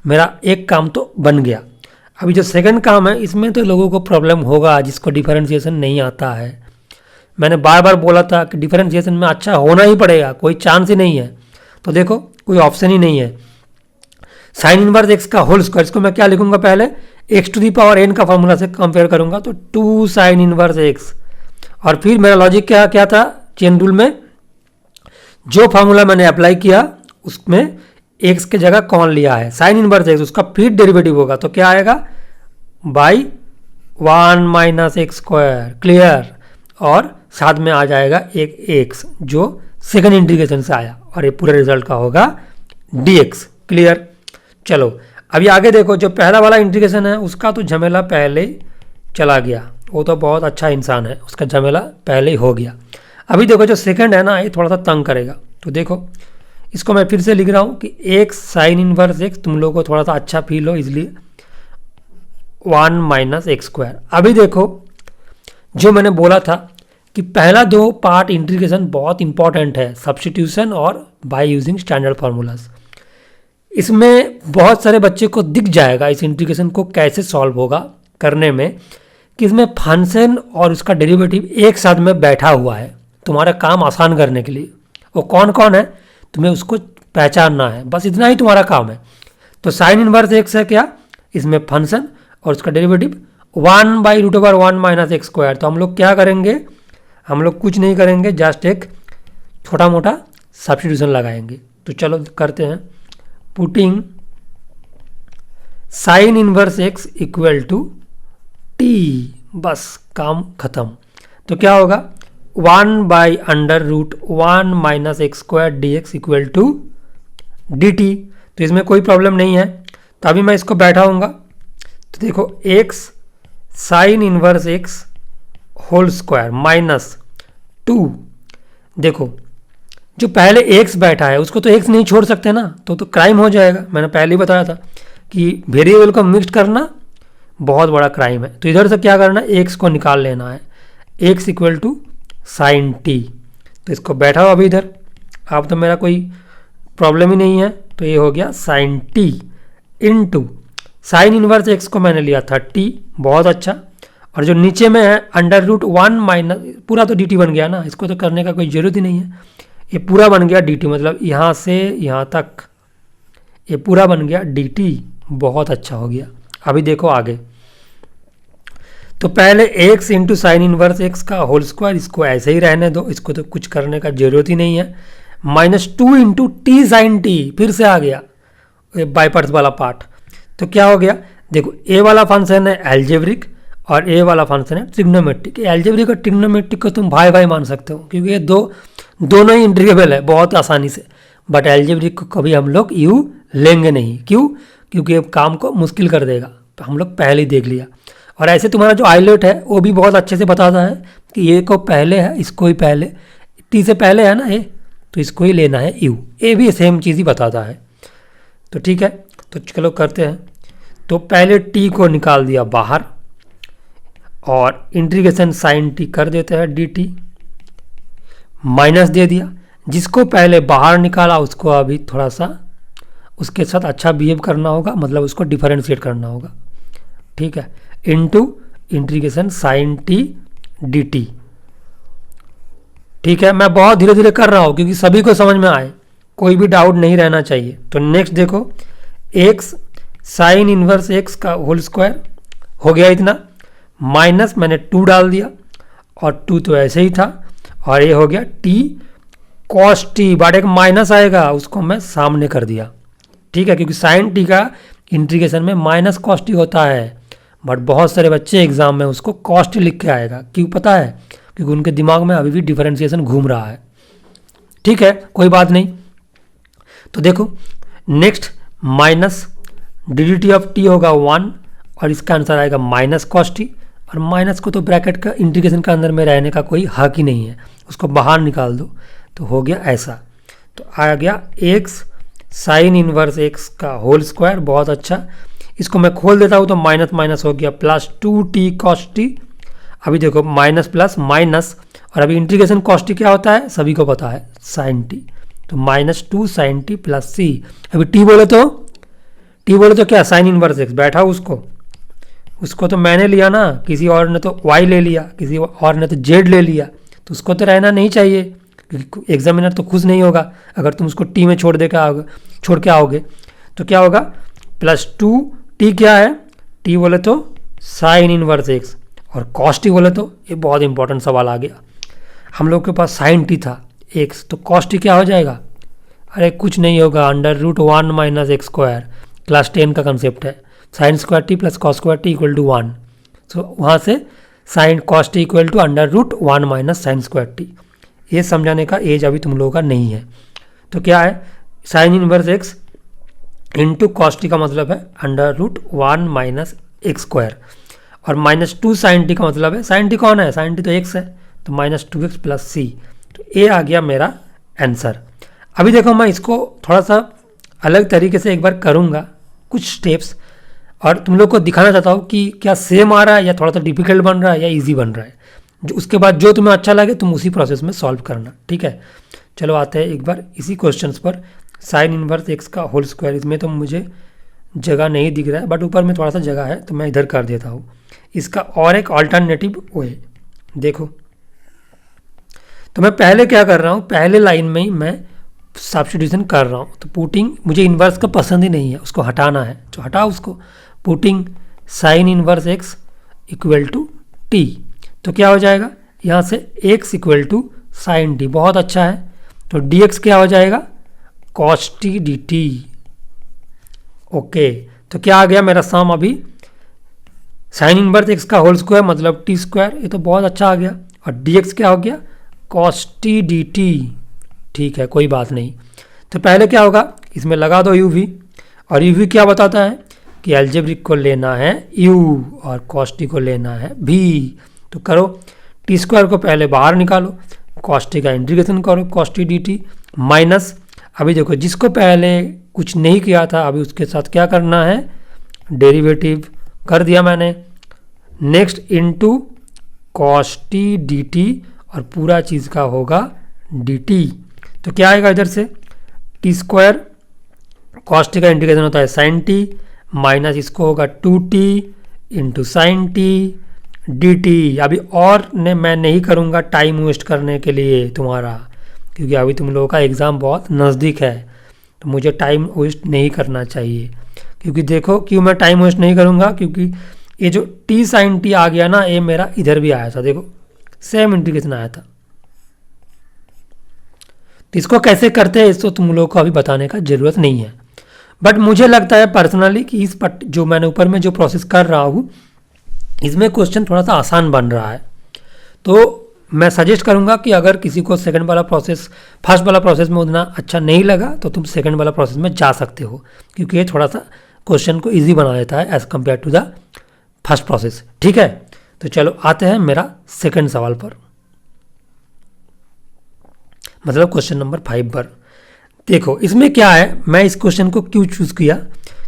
मेरा एक काम तो बन गया। अभी जो सेकंड काम है इसमें तो लोगों को प्रॉब्लम होगा जिसको डिफरेंशिएशन नहीं आता है। मैंने बार बार बोला था कि डिफरेंशिएशन में अच्छा होना ही पड़ेगा, कोई चांस ही नहीं है। तो देखो कोई ऑप्शन ही नहीं है। साइन इनवर्स एक्स का होल स्क्वायर, इसको मैं क्या लिखूंगा, पहले x to the power n का फॉर्मूला से कंपेयर करूंगा, तो 2 साइन इनवर्स एक्स, और फिर मेरा लॉजिक क्या था, चेन रूल में जो फार्मूला मैंने अप्लाई किया उसमें एक्स के जगह कौन लिया है, साइन इनवर्स एक्स, उसका फिर डेरिवेटिव होगा तो क्या आएगा, by 1 minus x square, clear, और साथ में आ जाएगा एक एक्स जो सेकंड इंटीग्रेशन से आया, और ये पूरे रिजल्ट का होगा dx, क्लियर। चलो अभी आगे देखो, जो पहला वाला इंटीग्रेशन है उसका तो झमेला पहले ही चला गया, वो तो बहुत अच्छा इंसान है, उसका झमेला पहले ही हो गया। अभी देखो जो सेकंड है ना, ये थोड़ा सा तंग करेगा। तो देखो इसको मैं फिर से लिख रहा हूँ कि एक्स साइन इनवर्स एक्स, तुम लोगों को थोड़ा सा अच्छा फील हो इसलिए 1 माइनस एक्स स्क्वायर। अभी देखो जो मैंने बोला था कि पहला 2 पार्ट इंटीग्रेशन बहुत इंपॉर्टेंट है, सब्स्टिट्यूशन और बाय यूजिंग स्टैंडर्ड फार्मूलाज। इसमें बहुत सारे बच्चे को दिख जाएगा इस इंटीग्रेशन को कैसे सॉल्व होगा करने में, कि इसमें फंक्शन और उसका डेरिवेटिव एक साथ में बैठा हुआ है तुम्हारा काम आसान करने के लिए। वो कौन कौन है तुम्हें उसको पहचानना है, बस इतना ही तुम्हारा काम है। तो साइन इनवर्स एक्स है क्या, इसमें फंक्शन और उसका डेरिवेटिव 1/√1 माइनस एक्स स्क्वायर। तो हम लोग क्या करेंगे, हम लोग कुछ नहीं करेंगे, जस्ट एक छोटा मोटा सब्स्टिट्यूशन लगाएंगे। तो चलो करते हैं, putting sine inverse x equal to t, बस काम खत्म। तो क्या होगा, 1/√1 minus x square d x equal to d t. तो इसमें कोई प्रॉब्लम नहीं है। तो अभी मैं इसको बैठाऊंगा, तो देखो x sine inverse x whole square minus 2, देखो जो पहले एक्स बैठा है उसको तो एक्स नहीं छोड़ सकते ना, तो क्राइम हो जाएगा। मैंने पहले ही बताया था कि वेरिएबल को मिक्स करना बहुत बड़ा क्राइम है। तो इधर से क्या करना है, एक्स को निकाल लेना है, x equal to sine t. तो इसको बैठाओ अभी इधर, अब तो मेरा कोई प्रॉब्लम ही नहीं है। तो ये हो गया sine t into sine inverse x को मैंने लिया था टी, बहुत अच्छा। और जो नीचे में है √1 माइनस, पूरा तो डी टी बन गया ना, इसको तो करने का कोई ज़रूरत ही नहीं है, ये पूरा बन गया डी टी, मतलब यहाँ से यहाँ तक ये पूरा बन गया डी टी, बहुत अच्छा हो गया। अभी देखो आगे, तो पहले x into sine inverse x का होल स्क्वायर, इसको ऐसे ही रहने दो, इसको तो कुछ करने का जरूरत ही नहीं है, -2 इंटू टी साइन टी, फिर से आ गया बाई पार्ट्स वाला पार्ट। तो क्या हो गया, देखो ए वाला फंक्शन है एल्जेब्रिक और ए वाला फंक्शन है ट्रिग्नोमेट्रिक। एल्जेब्रिक और ट्रिग्नोमेट्रिक को तुम भाई भाई मान सकते हो क्योंकि ये दोनों ही इंटीग्रेबल है बहुत आसानी से। बट एल्जेब्रिक को कभी हम लोग यू लेंगे नहीं। क्यों? क्योंकि ये काम को मुश्किल कर देगा, तो हम लोग पहले ही देख लिया। और ऐसे तुम्हारा जो आइलेट है वो भी बहुत अच्छे से बताता है कि ये को पहले है, इसको ही पहले, टी से पहले है ना ए, तो इसको ही लेना है यू। ए भी सेम चीज़ ही बताता है। तो ठीक है, तो चलो करते हैं। तो पहले टी को निकाल दिया बाहर और इंटीग्रेशन साइन टी कर देते हैं डी टी, माइनस दे दिया। जिसको पहले बाहर निकाला उसको अभी थोड़ा सा उसके साथ अच्छा बिहेव करना होगा, मतलब उसको डिफरेंशिएट करना होगा। ठीक है, into integration sine t d t. ठीक है, मैं बहुत धीरे धीरे कर रहा हूँ क्योंकि सभी को समझ में आए, कोई भी डाउट नहीं रहना चाहिए। तो नेक्स्ट देखो, एक्स साइन इनवर्स एक्स का होल स्क्वायर हो गया इतना, माइनस मैंने 2 डाल दिया और 2 तो ऐसे ही था, और ये हो गया टी कॉस टी, बट एक माइनस आएगा उसको मैं सामने कर दिया। ठीक है, क्योंकि साइन टी का इंटीग्रेशन में माइनस कॉस टी होता है, बट बहुत सारे बच्चे एग्जाम में उसको कॉस टी लिख के आएगा। क्यों पता है? क्योंकि उनके दिमाग में अभी भी डिफरेंशिएशन घूम रहा है। ठीक है, कोई बात नहीं। तो देखो next, minus d D T of T होगा 1 और इसका आंसर आएगा माइनस कॉस टी, और माइनस को तो ब्रैकेट का इंटीग्रेशन का अंदर में रहने का कोई हक ही नहीं है, उसको बाहर निकाल दो। तो हो गया ऐसा, तो आ गया एक्स साइन इनवर्स एक्स का होल स्क्वायर। बहुत अच्छा, इसको मैं खोल देता हूँ तो माइनस माइनस हो गया प्लस 2t कॉस टी। अभी देखो माइनस प्लस माइनस, और अभी इंटीग्रेशन कॉस टी क्या होता है सभी को पता है, साइन टी। तो -2 साइन टी प्लस सी। अभी टी बोले तो क्या, साइन इनवर्स एक्स बैठा उसको तो मैंने लिया ना, किसी और ने तो y ले लिया, किसी और ने तो z ले लिया, तो उसको तो रहना नहीं चाहिए क्योंकि एग्जामिनर तो खुश नहीं होगा अगर तुम उसको टी में छोड़ के आओगे। तो क्या होगा, +2t क्या है, t बोले तो साइन इनवर्स एक्स, और कॉस टी बोले तो, ये बहुत इंपॉर्टेंट सवाल आ गया। हम लोग के पास साइन टी था एक्स, तो कॉस टी क्या हो जाएगा? अरे कुछ नहीं होगा, √1 माइनस एक्स स्क्वायर, क्लास 10 का कंसेप्ट है, sine square t plus cos square t equal to 1। So वहाँ से sine cos t equal to √1 minus sine square t. ये समझाने का एज अभी तुम लोगों का नहीं है। तो क्या है, sine inverse x into cos T का मतलब है √1 माइनस एक्स स्क्वायर, और -2 साइन टी का मतलब है, साइन टी कौन है, साइन टी तो एक्स है, तो -2x प्लस सी। तो ये आ गया मेरा आंसर। अभी देखो मैं इसको थोड़ा सा अलग तरीके से एक बार करूँगा कुछ स्टेप्स, और तुम लोग को दिखाना चाहता हूँ कि क्या सेम आ रहा है या थोड़ा सा डिफिकल्ट बन रहा है या इजी बन रहा है। जो उसके बाद जो तुम्हें अच्छा लगे तुम उसी प्रोसेस में सॉल्व करना। ठीक है, चलो आते हैं एक बार इसी क्वेश्चंस पर। साइन इनवर्स एक्स का होल स्क्वायर, इसमें तो मुझे जगह नहीं दिख रहा है, बट ऊपर में थोड़ा सा जगह है तो मैं इधर कर देता हूँ। इसका और एक ऑल्टरनेटिव वे देखो, तो मैं पहले क्या कर रहा हूँ, पहले लाइन में ही मैं सब्स्टिट्यूशन कर रहा हूँ। तो पुटिंग, मुझे इन्वर्स का पसंद ही नहीं है, उसको हटाना है, तो हटाओ उसको। Putting sine inverse x equal to t, तो क्या हो जाएगा यहाँ से x equal to sine t, बहुत अच्छा है। तो dx क्या हो जाएगा, cos t d t. Okay, तो क्या आ गया मेरा सम अभी, साइन इनवर्स एक्स का होल स्क्वायर मतलब टी स्क्वायर, ये तो बहुत अच्छा आ गया, और dx क्या हो गया, कॉस टी डी टी। ठीक है, कोई बात नहीं। तो पहले क्या होगा, इसमें लगा दो u v, और u v क्या बताता है कि एल्जेब्रिक को लेना है u और कॉस टी को लेना है v। तो करो, टी स्क्वायर को पहले बाहर निकालो, कॉस टी का इंटीग्रेशन करो cos t d T, minus, अभी देखो जिसको पहले कुछ नहीं किया था अभी उसके साथ क्या करना है, डेरिवेटिव कर दिया मैंने। Next into cos t d T, और पूरा चीज़ का होगा डी टी। तो क्या आएगा इधर से, टी स्क्वायर, कॉस टी का इंटीग्रेशन होता है साइन टी, माइनस इसको होगा 2t into sine t d T. अभी और मैं नहीं करूँगा टाइम वेस्ट करने के लिए तुम्हारा, क्योंकि अभी तुम लोगों का एग्ज़ाम बहुत नज़दीक है, तो मुझे टाइम वेस्ट नहीं करना चाहिए। क्योंकि देखो क्यों मैं टाइम वेस्ट नहीं करूँगा, क्योंकि ये जो टी साइन टी आ गया ना, ये मेरा इधर भी आया था, देखो सेम इंटीग्रेशन आया था। तो इसको कैसे करते हैं इसको तुम लोगों को अभी बताने का ज़रूरत नहीं है, बट मुझे लगता है पर्सनली कि जो मैंने ऊपर में जो प्रोसेस कर रहा हूँ इसमें क्वेश्चन थोड़ा सा आसान बन रहा है। तो मैं सजेस्ट करूंगा कि अगर किसी को सेकंड वाला प्रोसेस फर्स्ट वाला प्रोसेस में उतना अच्छा नहीं लगा तो तुम सेकंड वाला प्रोसेस में जा सकते हो, क्योंकि ये थोड़ा सा क्वेश्चन को इजी बना देता है as compare to the first process. ठीक है, तो चलो आते हैं मेरा सेकंड सवाल पर, मतलब क्वेश्चन नंबर 5 पर। देखो इसमें क्या है, मैं इस क्वेश्चन को क्यों चूज किया,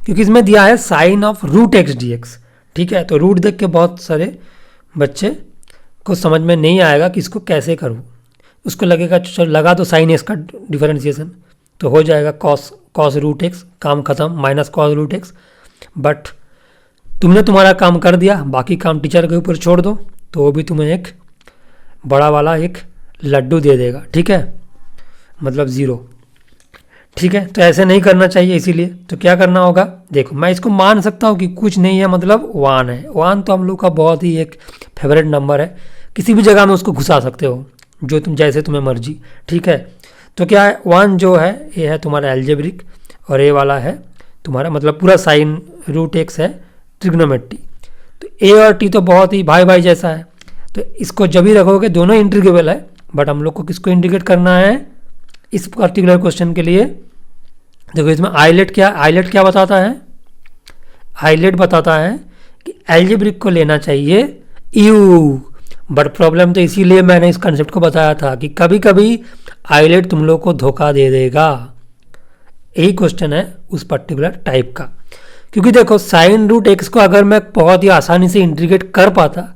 क्योंकि इसमें दिया है sine of root x d x. ठीक है, तो रूट देख के बहुत सारे बच्चे को समझ में नहीं आएगा कि इसको कैसे करूँ। उसको लगेगा चलो लगा दो साइन एक्स का डिफरेंशिएशन तो हो जाएगा कॉस रूट एक्स, काम खत्म, minus cos root x. But तुमने तुम्हारा काम कर दिया, बाकी काम टीचर के ऊपर छोड़ दो, तो वो भी तुम्हें एक बड़ा वाला एक लड्डू दे देगा। ठीक है, मतलब ज़ीरो। ठीक है, तो ऐसे नहीं करना चाहिए। इसीलिए तो क्या करना होगा, देखो मैं इसको मान सकता हूँ कि कुछ नहीं है, मतलब 1 है। 1 तो हम लोग का बहुत ही एक फेवरेट नंबर है, किसी भी जगह में उसको घुसा सकते हो जो तुम जैसे तुम्हें मर्जी। ठीक है, तो क्या है 1 जो है ये है तुम्हारा एल्जेब्रिक, और ये वाला है तुम्हारा मतलब पूरा साइन रूट एक्स है ट्रिग्नोमेट्री। तो ए और टी तो बहुत ही भाई भाई जैसा है, तो इसको जब भी रखोगे दोनों इंटीग्रेबल है। बट हम लोग को किसको इंटीग्रेट करना है इस पर्टिकुलर क्वेश्चन के लिए। देखो इसमें आइलेट क्या बताता है, आइलेट बताता है कि एल्जेब्रिक को लेना चाहिए यू। बट प्रॉब्लम तो इसीलिए मैंने इस कंसेप्ट को बताया था कि कभी कभी आइलेट तुम लोग को धोखा दे देगा। यही क्वेश्चन है उस पर्टिकुलर टाइप का, क्योंकि देखो साइन रूट एक्स को अगर मैं बहुत ही आसानी से इंटीग्रेट कर पाता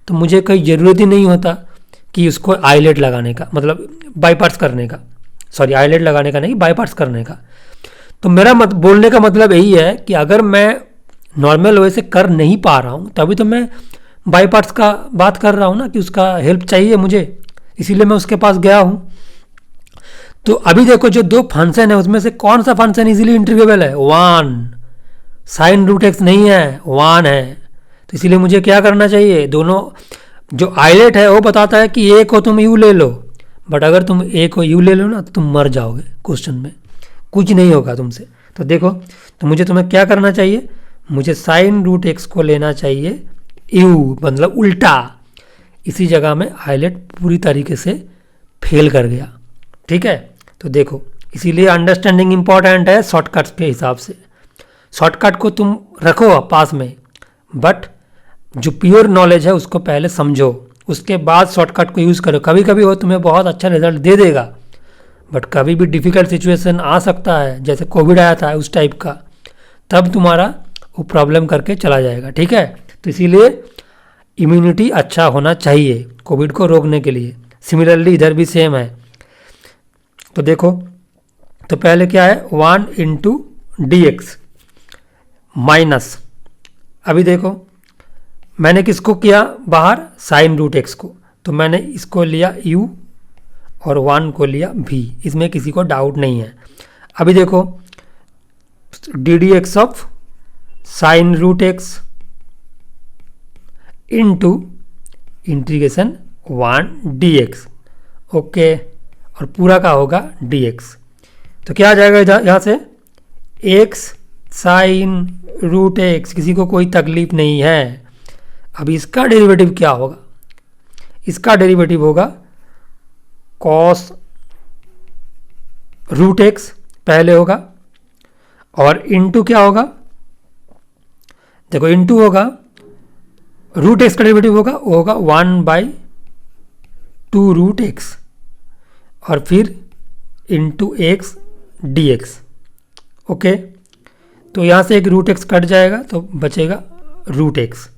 तो मुझे कोई ज़रूरत ही नहीं होता कि उसको आइलेट लगाने का, मतलब बाई पार्ट्स करने का, सॉरी आइलेट लगाने का नहीं, बाई पार्ट्स करने का। तो मेरा बोलने का मतलब यही है कि अगर मैं नॉर्मल वे से कर नहीं पा रहा हूँ तभी तो मैं बाई पार्ट्स का बात कर रहा हूँ ना, कि उसका हेल्प चाहिए मुझे, इसीलिए मैं उसके पास गया हूँ। तो अभी देखो जो 2 फंक्शन है उसमें से कौन सा फंक्शन इजीली इंटीग्रेबल है, 1। साइन रूट एक्स नहीं है, 1 है। तो इसीलिए मुझे क्या करना चाहिए, दोनों जो आइलेट है वो बताता है कि ए को तुम यू ले लो, बट अगर तुम ए को यू ले लो ना तो तुम मर जाओगे, क्वेश्चन में कुछ नहीं होगा तुमसे। तो देखो तो मुझे तुम्हें क्या करना चाहिए, मुझे साइन रूट एक्स को लेना चाहिए यू, मतलब उल्टा। इसी जगह में आइलेट पूरी तरीके से फेल कर गया। ठीक है, तो देखो इसीलिए अंडरस्टैंडिंग इंपॉर्टेंट है शॉर्टकट्स के हिसाब से। शॉर्टकट को तुम रखो पास में, बट जो प्योर नॉलेज है उसको पहले समझो, उसके बाद शॉर्टकट को यूज़ करो। कभी कभी वो तुम्हें बहुत अच्छा रिजल्ट दे देगा, बट कभी भी डिफ़िकल्ट सिचुएशन आ सकता है, जैसे कोविड आया था उस टाइप का, तब तुम्हारा वो प्रॉब्लम करके चला जाएगा। ठीक है, तो इसीलिए इम्यूनिटी अच्छा होना चाहिए कोविड को रोकने के लिए। सिमिलरली इधर भी सेम है। तो देखो तो पहले क्या है 1 इंटू डी एक्स माइनस, अभी देखो मैंने किसको किया बाहर, साइन रूट एक्स को, तो मैंने इसको लिया u और 1 को लिया v, इसमें किसी को डाउट नहीं है। अभी देखो d d x of sine root x into integration 1 d x, okay, और पूरा का होगा डी एक्स। तो क्या आ जाएगा इधर यहाँ से एक्स साइन रूट एक्स, किसी को कोई तकलीफ नहीं है। अब इसका डेरिवेटिव क्या होगा, इसका डेरिवेटिव होगा कॉस रूट एक्स पहले होगा, और इनटू क्या होगा, देखो इनटू होगा रूट एक्स का डेरिवेटिव होगा, वो होगा 1/2 रूट एक्स, और फिर into x d x. Okay, तो यहाँ से एक रूट एक्स कट जाएगा तो बचेगा रूट एक्स।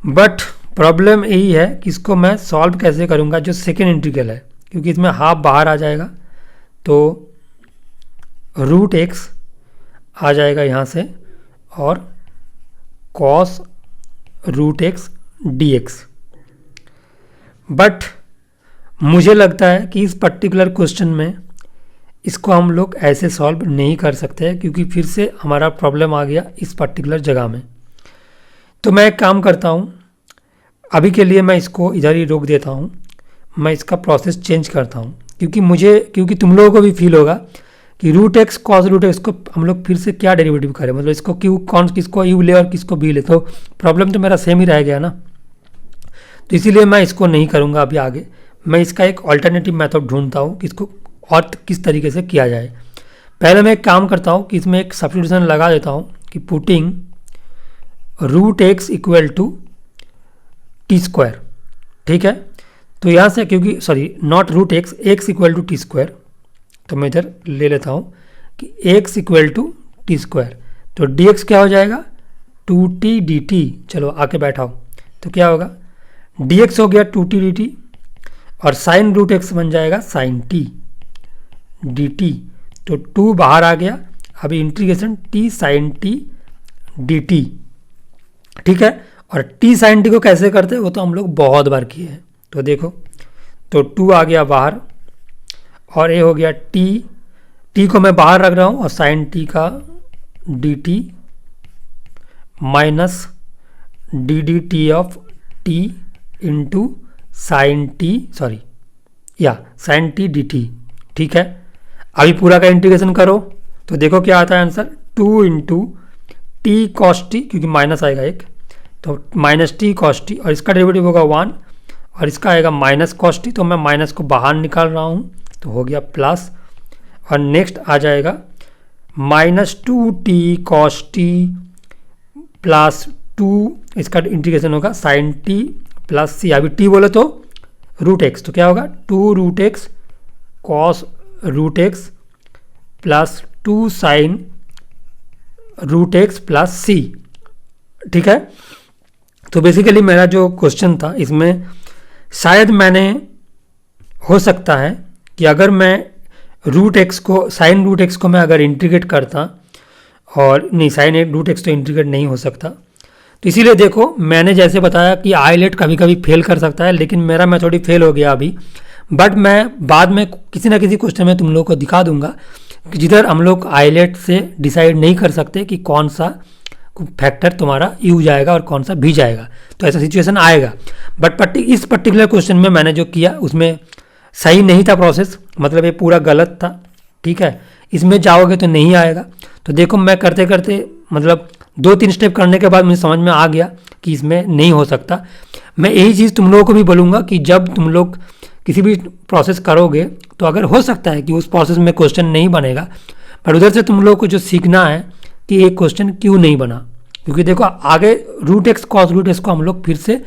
बट प्रॉब्लम यही है कि इसको मैं सॉल्व कैसे करूँगा, जो सेकेंड इंटीग्रल है, क्योंकि इसमें हाफ बाहर आ जाएगा, तो रूट एक्स आ जाएगा यहाँ से, और cos root x d x. But मुझे लगता है कि इस पर्टिकुलर क्वेश्चन में इसको हम लोग ऐसे सॉल्व नहीं कर सकते, क्योंकि फिर से हमारा प्रॉब्लम आ गया इस पर्टिकुलर जगह में। तो मैं एक काम करता हूँ, अभी के लिए मैं इसको इधर ही रोक देता हूँ, मैं इसका प्रोसेस चेंज करता हूँ, क्योंकि तुम लोगों को भी फील होगा कि root x cos root x को हम लोग फिर से क्या डेरिवेटिव करें, मतलब इसको क्यू कौन किसको यू ले और किसको बी ले, तो प्रॉब्लम तो मेरा सेम ही रह गया ना। तो इसीलिए मैं इसको नहीं करूँगा अभी आगे, मैं इसका एक ऑल्टरनेटिव मेथड ढूंढता हूँ कि इसको और किस तरीके से किया जाए। पहले मैं एक काम करता हूँ कि इसमें एक सब्स्टिट्यूशन लगा देता हूँ कि putting root x equal to t square, ठीक है। तो यहाँ से क्योंकि sorry not root x, x equal to t square, तो मैं इधर ले लेता हूँ कि x equal to t square, तो डी एक्स क्या हो जाएगा 2t dt। चलो आके बैठाओ, तो क्या होगा डी एक्स हो गया 2t dt और साइन रूट एक्स बन जाएगा साइन t dt, तो 2 बाहर आ गया। अभी integration t sine t dt, ठीक है। और t साइन t को कैसे करते हैं वो तो हम लोग बहुत बार किए हैं, तो देखो तो 2 आ गया बाहर और ये हो गया t को मैं बाहर रख रहा हूँ और साइन t का dt minus d D T of t into sine T sorry या साइन टी डी टी, ठीक है। अभी पूरा का इंटीग्रेशन करो तो देखो क्या आता है answer 2 into T cos T, क्योंकि माइनस आएगा एक, तो माइनस टी कॉस टी और इसका डेरिवेटिव होगा 1 और इसका आएगा माइनस कॉस टी, तो मैं माइनस को बाहर निकाल रहा हूँ तो हो गया प्लस, और नेक्स्ट आ जाएगा minus 2t cos T plus 2, इसका इंटीग्रेशन होगा साइन टी प्लस सी, अभी टी बोले तो रूट एक्स, तो क्या होगा 2 root x cos root x plus 2 sine root x plus c, ठीक है। तो बेसिकली मेरा जो क्वेश्चन था इसमें शायद मैंने हो सकता है कि अगर मैं रूट एक्स को साइन रूट एक्स को मैं अगर इंटीग्रेट करता, और नहीं साइन रूट एक्स तो इंटीग्रेट नहीं हो सकता, तो इसीलिए देखो मैंने जैसे बताया कि आईलेट कभी कभी फेल कर सकता है, लेकिन मेरा मेथड ही फेल हो गया अभी। बट मैं बाद में किसी ना किसी क्वेश्चन में तुम लोग को दिखा दूंगा कि जिधर हम लोग आईलेट से डिसाइड नहीं कर सकते कि कौन सा फैक्टर तुम्हारा यू जाएगा और कौन सा भी जाएगा, तो ऐसा सिचुएशन आएगा। बट इस पर्टिकुलर क्वेश्चन में मैंने जो किया उसमें सही नहीं था प्रोसेस, मतलब ये पूरा गलत था, ठीक है। इसमें जाओगे तो नहीं आएगा। तो देखो मैं करते करते मतलब 2-3 स्टेप करने के बाद मुझे समझ में आ गया कि इसमें नहीं हो सकता। मैं यही चीज़ तुम लोगों को भी बोलूँगा कि जब तुम लोग किसी भी प्रोसेस करोगे तो अगर हो सकता है कि उस प्रोसेस में क्वेश्चन नहीं बनेगा, पर उधर से तुम लोगों को जो सीखना है कि एक क्वेश्चन क्यों नहीं बना, क्योंकि देखो आगे root x cos root x को हम लोग फिर से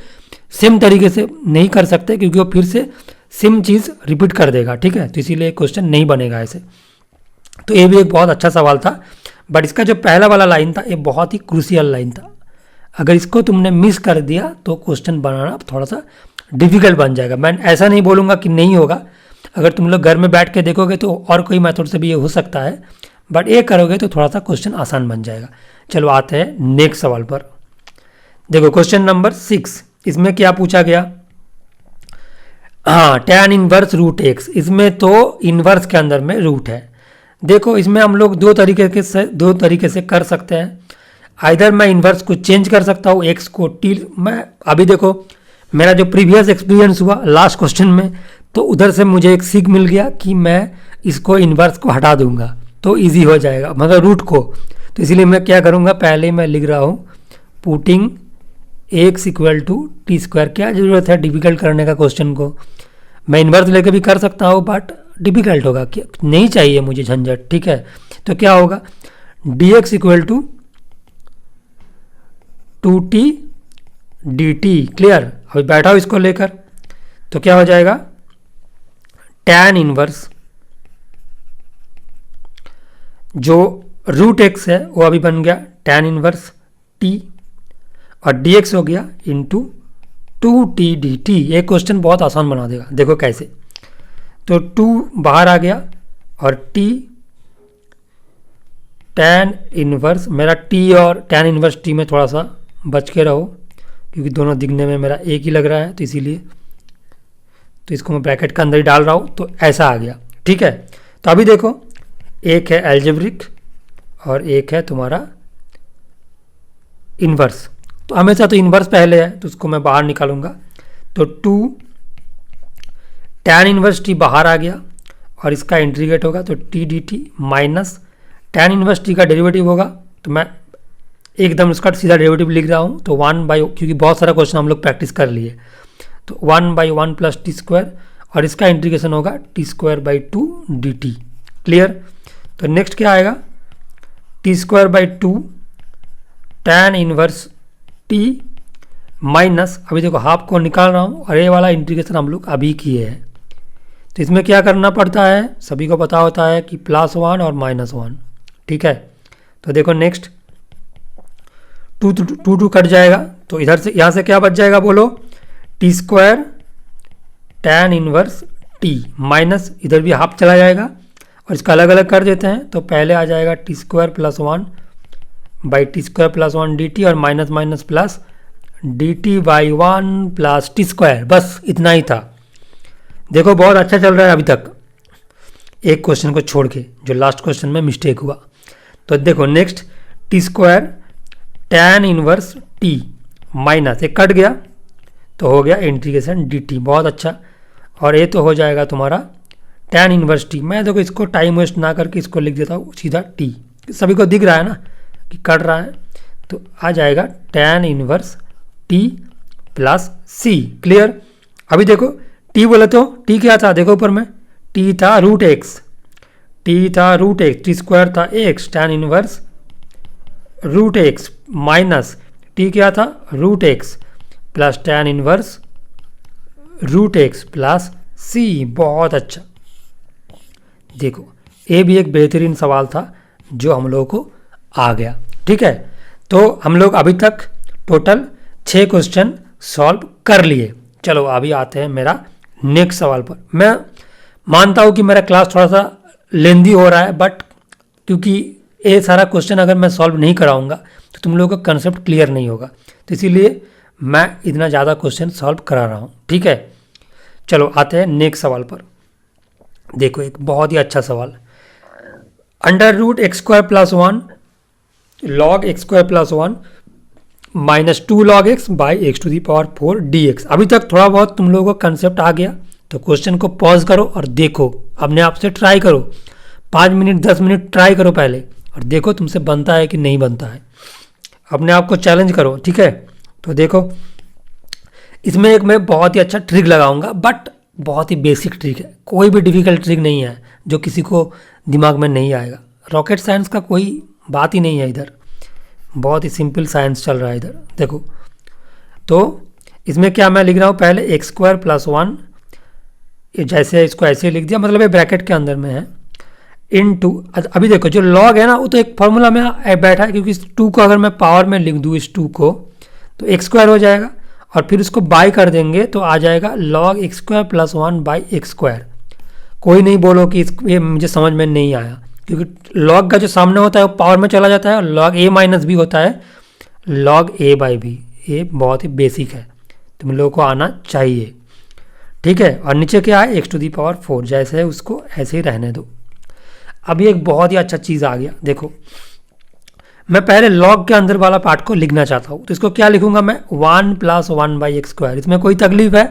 सेम तरीके से नहीं कर सकते, क्योंकि वो फिर से सेम चीज़ रिपीट कर देगा, ठीक है। तो इसीलिए क्वेश्चन नहीं बनेगा ऐसे। तो ये भी एक बहुत अच्छा सवाल था, बट इसका जो पहला वाला लाइन था ये बहुत ही क्रूशियल लाइन था। अगर इसको तुमने मिस कर दिया तो क्वेश्चन बनाना थोड़ा सा डिफिकल्ट बन जाएगा। मैं ऐसा नहीं बोलूँगा कि नहीं होगा, अगर तुम लोग घर में बैठ के देखोगे तो और कोई मेथड से भी ये हो सकता है, बट ये करोगे तो थोड़ा सा क्वेश्चन आसान बन जाएगा। चलो आते हैं नेक्स्ट सवाल पर। देखो क्वेश्चन नंबर 6, इसमें क्या पूछा गया, हाँ tan इनवर्स रूट एक्स, इसमें तो इनवर्स के अंदर में रूट है। देखो इसमें हम लोग दो तरीके से कर सकते हैं। आइधर मैं इन्वर्स को चेंज कर सकता हूँ, एक्स को टी, मैं अभी देखो मेरा जो प्रीवियस एक्सपीरियंस हुआ लास्ट क्वेश्चन में, तो उधर से मुझे एक सीख मिल गया कि मैं इसको इन्वर्स को हटा दूंगा तो इजी हो जाएगा, मतलब रूट को। तो इसीलिए मैं क्या करूँगा, पहले मैं लिख रहा हूँ putting x equal to t square. क्या ज़रूरत है डिफिकल्ट करने का क्वेश्चन को, मैं इन्वर्स लेके भी कर सकता हूँ बट डिफिकल्ट होगा, कि नहीं चाहिए मुझे झंझट, ठीक है। तो क्या होगा d x equal to 2t dt, clear. अभी बैठाओ इसको लेकर, तो क्या हो जाएगा tan इनवर्स जो रूट एक्स है वो अभी बन गया tan इनवर्स t और dx हो गया इंटू 2t dt। ये क्वेश्चन बहुत आसान बना देगा, देखो कैसे। तो 2 बाहर आ गया और t tan इनवर्स, मेरा t और tan इनवर्स t में थोड़ा सा बच के रहो क्योंकि दोनों दिखने में मेरा एक ही लग रहा है, तो इसीलिए तो इसको मैं ब्रैकेट के अंदर ही डाल रहा हूँ, तो ऐसा आ गया, ठीक है। तो अभी देखो एक है एल्जेब्रिक और एक है तुम्हारा इन्वर्स, तो हमेशा तो इन्वर्स पहले है तो उसको मैं बाहर निकालूंगा। तो 2 tan इनवर्स t बाहर आ गया और इसका इंटीग्रेट होगा तो T d T minus tan inverse T का डेरिवेटिव होगा, तो मैं एकदम इसका सीधा डेरिवेटिव लिख रहा हूँ, तो 1/, क्योंकि बहुत सारा क्वेश्चन हम लोग प्रैक्टिस कर लिए, तो 1/1 प्लस टी स्क्वायर और इसका इंटीग्रेशन होगा t²/2 dt। क्लियर। तो नेक्स्ट क्या आएगा, t²/2 tan inverse t minus, अभी देखो हाफ को निकाल रहा हूँ और ये वाला इंटीग्रेशन हम लोग अभी किए हैं, तो इसमें क्या करना पड़ता है, सभी को पता होता है कि +1 और -1, ठीक है। तो देखो नेक्स्ट 2 कट जाएगा, तो इधर से यहाँ से क्या बच जाएगा बोलो, t² tan inverse t minus इधर भी हाफ चला जाएगा और इसका अलग अलग कर देते हैं, तो पहले आ जाएगा t² + 1 बाई t² + 1 dt और minus minus plus dt/1 plus t², बस इतना ही था। देखो बहुत अच्छा चल रहा है अभी तक, एक क्वेश्चन को छोड़ के जो लास्ट क्वेश्चन में मिस्टेक हुआ। तो देखो next t² tan inverse t minus एक कट गया तो हो गया इंटीग्रेशन dt, बहुत अच्छा। और ये तो हो जाएगा तुम्हारा tan इनवर्स t, मैं देखो इसको टाइम वेस्ट ना करके इसको लिख देता हूँ सीधा t, सभी को दिख रहा है ना कि कट रहा है, तो आ जाएगा tan inverse t plus c। Clear. अभी देखो t बोले तो t क्या था, देखो ऊपर में t था √x, t² था x tan inverse √x minus t क्या था √x plus tan inverse √x plus c। बहुत अच्छा। देखो ये भी एक बेहतरीन सवाल था जो हम लोगों को आ गया, ठीक है। तो हम लोग अभी तक टोटल 6 क्वेश्चन सॉल्व कर लिए। चलो अभी आते हैं मेरा नेक्स्ट सवाल पर। मैं मानता हूँ कि मेरा क्लास थोड़ा सा लेंदी हो रहा है, बट क्योंकि ये सारा क्वेश्चन अगर मैं सॉल्व नहीं कराऊंगा तो तुम लोगों का कंसेप्ट क्लियर नहीं होगा, तो इसीलिए मैं इतना ज़्यादा क्वेश्चन सॉल्व करा रहा हूँ, ठीक है। चलो आते हैं नेक्स्ट सवाल पर। देखो एक बहुत ही अच्छा सवाल, √x² + 1 log x² + 1 minus 2 log x by x⁴ dx। अभी तक थोड़ा बहुत तुम लोगों को कंसेप्ट आ गया, तो क्वेश्चन को पॉज करो और देखो, अपने आप से ट्राई करो, 5 मिनट 10 मिनट ट्राई करो पहले और देखो तुमसे बनता है कि नहीं बनता है, अपने आप को चैलेंज करो, ठीक है। तो देखो इसमें एक मैं बहुत ही अच्छा ट्रिक लगाऊंगा, बट बहुत ही बेसिक ट्रिक है, कोई भी डिफिकल्ट ट्रिक नहीं है जो किसी को दिमाग में नहीं आएगा। रॉकेट साइंस का कोई बात ही नहीं है इधर, बहुत ही सिंपल साइंस चल रहा है इधर। देखो तो इसमें क्या मैं लिख रहा हूँ, पहले x² + 1, जैसे इसको ऐसे लिख दिया, मतलब ये ब्रैकेट के अंदर में है, इनटू, अभी देखो जो लॉग है ना वो तो एक फॉर्मूला में बैठा है, क्योंकि इस 2 को अगर मैं पावर में लिख दूँ, इस 2 को, तो x² हो जाएगा और फिर उसको बाई कर देंगे तो आ जाएगा log x² + 1 बाई x²। कोई नहीं बोलो कि ये मुझे समझ में नहीं आया, क्योंकि log का जो सामने होता है वो पावर में चला जाता है और log a माइनस भी होता है log a/b। ये बहुत ही बेसिक है, तुम लोगों को आना चाहिए, ठीक है। और नीचे क्या है x⁴, जैसे है उसको ऐसे ही रहने दो। अभी एक बहुत ही अच्छा चीज़ आ गया, देखो मैं पहले log के अंदर वाला पार्ट को लिखना चाहता हूँ, तो इसको क्या लिखूंगा मैं, 1 + 1 बाई x²। इसमें कोई तकलीफ है,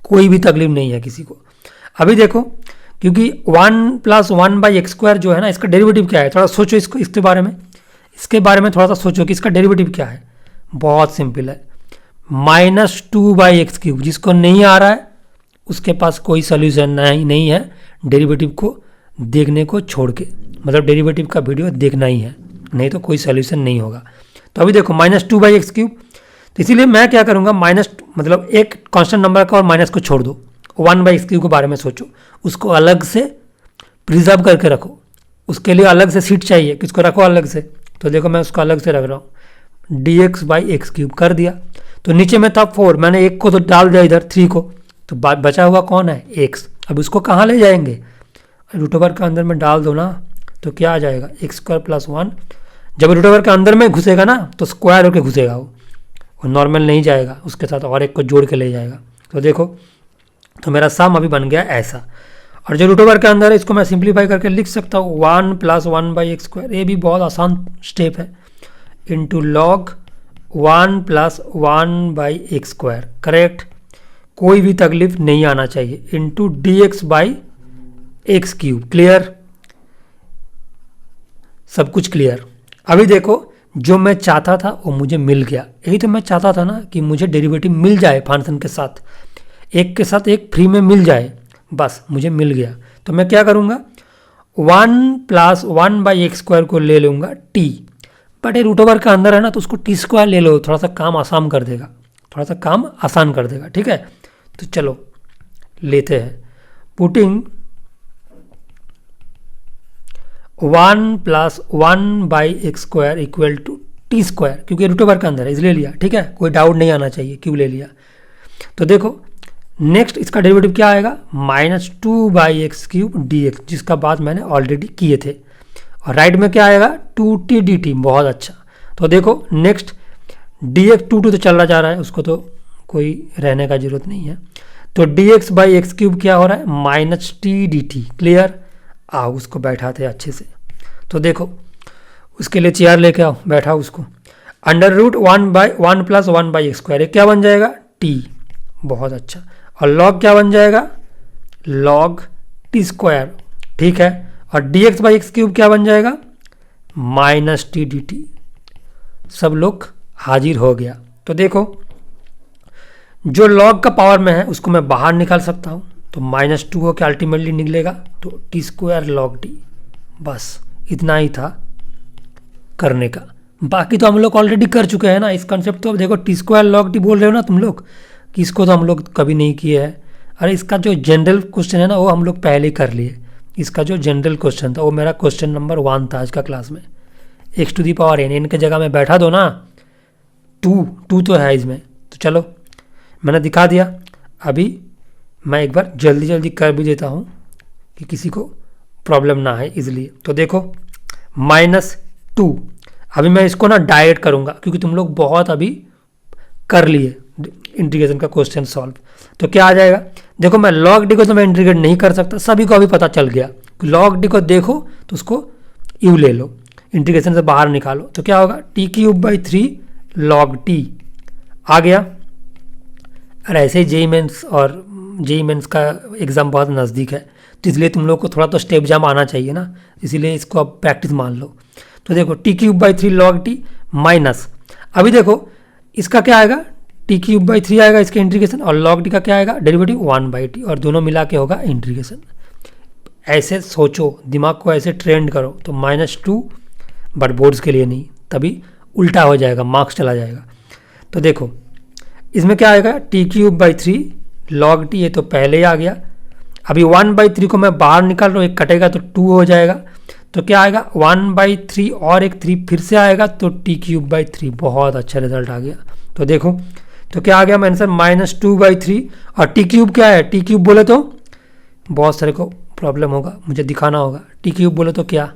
कोई भी तकलीफ नहीं है किसी को। अभी देखो क्योंकि 1 + 1 बाई x² जो है ना, इसका डेरिवेटिव क्या है, थोड़ा सोचो इसके बारे में, थोड़ा सा सोचो कि इसका डेरिवेटिव क्या है। बहुत सिंपल है, -2/x³। जिसको नहीं आ रहा है उसके पास कोई सोल्यूशन नहीं है डेरिवेटिव को देखने को छोड़ के, मतलब डेरिवेटिव का वीडियो देखना ही है, नहीं तो कोई सोल्यूशन नहीं होगा। तो अभी देखो -2/x³, तो इसीलिए मैं क्या करूँगा, मतलब एक कांस्टेंट नंबर का और माइनस को छोड़ दो, 1/x³ के बारे में सोचो, उसको अलग से प्रिजर्व करके रखो, उसके लिए अलग से सीट चाहिए, किसको रखो अलग से। तो देखो मैं उसको अलग से रख रहा हूँ, dx/x³ कर दिया। तो नीचे में था 4, मैंने 1 को तो डाल दिया इधर, 3 को, तो बचा हुआ कौन है, x। अब उसको कहाँ ले जाएंगे, √ओवर के अंदर में डाल दो ना, तो क्या आ जाएगा x² + 1। जब √ओवर के अंदर में घुसेगा ना तो स्क्वायर होकर घुसेगा वो नॉर्मल नहीं जाएगा, उसके साथ और एक को जोड़ के ले जाएगा। तो देखो तो मेरा सम अभी बन गया ऐसा, और जो √ओवर के अंदर है इसको मैं सिंप्लीफाई करके लिख सकता हूँ 1 + 1 बाई x²। ये भी बहुत आसान स्टेप है, into log 1 + 1 by x², correct, कोई भी तकलीफ नहीं आना चाहिए, into dx/x²। X cube. Clear, सब कुछ क्लियर। अभी देखो जो मैं चाहता था वो मुझे मिल गया। यही तो मैं चाहता था ना कि मुझे डेरिवेटिव मिल जाए फंक्शन के साथ, एक के साथ एक फ्री में मिल जाए, बस मुझे मिल गया। तो मैं क्या करूँगा, 1 + 1/x² को ले लूँगा t, बट ये रूट ओवर का अंदर है ना तो उसको t² ले लो, थोड़ा सा काम आसान कर देगा, थोड़ा सा काम आसान कर देगा। ठीक है, तो चलो लेते हैं। पुटिंग 1 + 1/x² = t², क्योंकि रूट ओवर का अंदर है इसलिए लिया। ठीक है, कोई डाउट नहीं आना चाहिए क्यों ले लिया। तो देखो नेक्स्ट इसका डेरिवेटिव क्या आएगा, -2/x³ dx, जिसका बात मैंने ऑलरेडी किए थे। और राइट में क्या आएगा, 2t dt। बहुत अच्छा। तो देखो नेक्स्ट dx 2 तो चला जा रहा है, उसको तो कोई रहने का जरूरत नहीं है। तो dx/x³ क्या हो रहा है, -t dt। क्लियर, आओ उसको बैठाते हैं अच्छे से। तो देखो उसके लिए चेयर लेके आओ, बैठाओ उसको। √1 + 1/x², क्या बन जाएगा, t। बहुत अच्छा। और log क्या बन जाएगा, log t²। ठीक है, और dx/x³ क्या बन जाएगा, -t dt। सब लोग हाजिर हो गया। तो देखो जो log का पावर में है उसको मैं बाहर निकाल सकता हूँ, तो -2 हो के अल्टीमेटली निकलेगा, तो t² log t। बस इतना ही था करने का, बाकी तो हम लोग ऑलरेडी कर चुके हैं ना इस कॉन्सेप्ट। तो अब देखो t² log t बोल रहे हो ना तुम लोग, कि इसको तो हम लोग कभी नहीं किए हैं। अरे इसका जो जनरल क्वेश्चन है ना वो हम लोग पहले ही कर लिए। इसका जो जनरल क्वेश्चन था वो मेरा क्वेश्चन नंबर 1 था आज का क्लास में। x⁴n इनके जगह में बैठा दो ना, 2 तो है इसमें। तो चलो मैंने दिखा दिया। अभी मैं एक बार जल्दी जल्दी कर भी देता हूँ कि किसी को प्रॉब्लम ना है इसलिए। तो देखो -2, अभी मैं इसको ना डायरेक्ट करूँगा क्योंकि तुम लोग बहुत अभी कर लिए इंटीग्रेशन का क्वेश्चन सॉल्व। तो क्या आ जाएगा, देखो मैं log d को तो मैं इंटीग्रेट नहीं कर सकता, सभी को अभी पता चल गया। log d को देखो तो उसको u ले लो, इंटीग्रेशन से बाहर निकालो, तो क्या होगा, t³ log t आ गया। और ऐसे ही जेईई मेंस और जेईई मेंस का एग्ज़ाम बहुत नज़दीक है, तो इसलिए तुम लोग को थोड़ा तो स्टेप जंप आना चाहिए ना, इसीलिए इसको अब प्रैक्टिस मान लो। तो देखो t³ log t माइनस, अभी देखो इसका क्या आएगा, t³ आएगा इसके इंटीग्रेशन, और log t का क्या आएगा, डेरिवेटिव 1/t, और दोनों मिला के होगा इंटीग्रेशन। ऐसे सोचो, दिमाग को ऐसे ट्रेंड करो। तो -2, बट बोर्ड्स के लिए नहीं, तभी उल्टा हो जाएगा, मार्क्स चला जाएगा। तो देखो इसमें क्या आएगा, t³ log t, ये तो पहले ही आ गया। अभी 1/3 को मैं बाहर निकाल रहा हूँ, एक कटेगा तो 2 हो जाएगा। तो क्या आएगा, 1/3 और एक 3 फिर से आएगा, तो t³/3। बहुत अच्छा रिजल्ट आ गया। तो देखो तो क्या आ गया आंसर, -2/3। और t³ क्या है, t³ बोले तो बहुत सारे को प्रॉब्लम होगा, मुझे दिखाना होगा। t³ बोले तो क्या,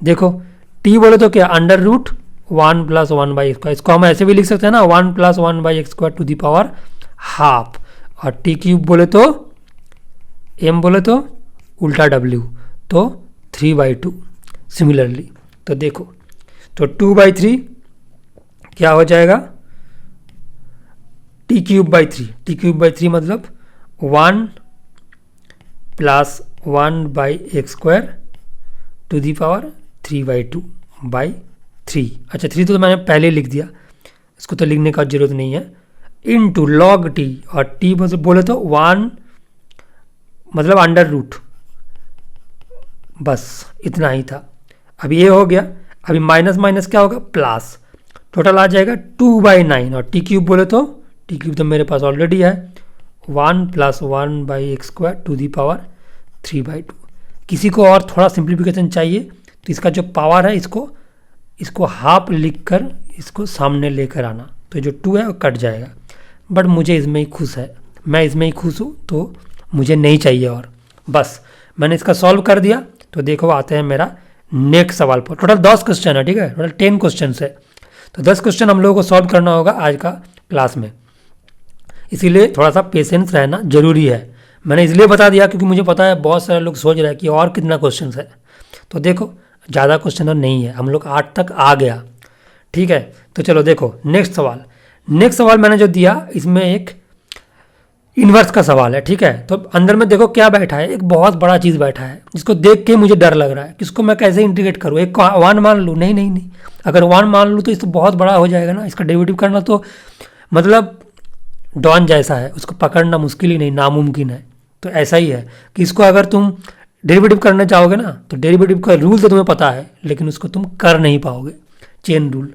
देखो t बोले तो क्या, √1 + 1/x², इसको हम ऐसे भी लिख सकते हैं ना, 1 + 1/x² to the power half. और t³ बोले तो m बोले तो उल्टा w, तो 3/2 सिमिलरली। तो देखो तो 2/3 क्या हो जाएगा, t³ मतलब 1 + 1/x² टू दी पावर 3/2/3। अच्छा 3 तो मैंने पहले लिख दिया, इसको तो लिखने का जरूरत नहीं है। इनटू log t, और t बोले तो 1 मतलब √, बस इतना ही था। अभी ये हो गया। अभी माइनस माइनस क्या होगा, प्लस, टोटल आ जाएगा 2/9। और t³ बोले तो t³ तो मेरे पास ऑलरेडी है, 1 + 1/x² टू दी पावर 3/2। किसी को और थोड़ा सिंप्लीफिकेशन चाहिए तो इसका जो पावर है इसको हाफ लिख कर इसको सामने लेकर आना, तो जो 2 है वो कट जाएगा। बट मुझे इसमें ही खुश है, मैं इसमें ही खुश हूँ, तो मुझे नहीं चाहिए और। बस मैंने इसका सॉल्व कर दिया। तो देखो आते हैं मेरा नेक्स्ट सवाल पर। टोटल 10 क्वेश्चन है, ठीक है, टोटल 10 क्वेश्चन है। तो 10 क्वेश्चन हम लोगों को सॉल्व करना होगा आज का क्लास में, इसीलिए थोड़ा सा पेशेंस रहना जरूरी है। मैंने इसलिए बता दिया क्योंकि मुझे पता है बहुत सारे लोग सोच रहे हैं कि और कितना क्वेश्चन है। तो देखो ज़्यादा क्वेश्चन नहीं है, हम लोग 8 तक आ गया, ठीक है। तो चलो देखो नेक्स्ट सवाल मैंने जो दिया इसमें एक इन्वर्स का सवाल है, ठीक है। तो अंदर में देखो क्या बैठा है, एक बहुत बड़ा चीज़ बैठा है जिसको देख के मुझे डर लग रहा है, किसको मैं कैसे इंटीग्रेट करूँ। एक 1 मान लूँ, नहीं नहीं नहीं, अगर 1 मान लूँ तो इस तो बहुत बड़ा हो जाएगा ना, इसका डेरिवेटिव करना तो मतलब डॉन जैसा है, उसको पकड़ना मुश्किल ही नहीं, नामुमकिन है। तो ऐसा ही है कि इसको अगर तुम डेरिवेटिव करना चाहोगे ना, तो डेरिवेटिव का रूल तो तुम्हें पता है, लेकिन उसको तुम कर नहीं पाओगे, चेन रूल,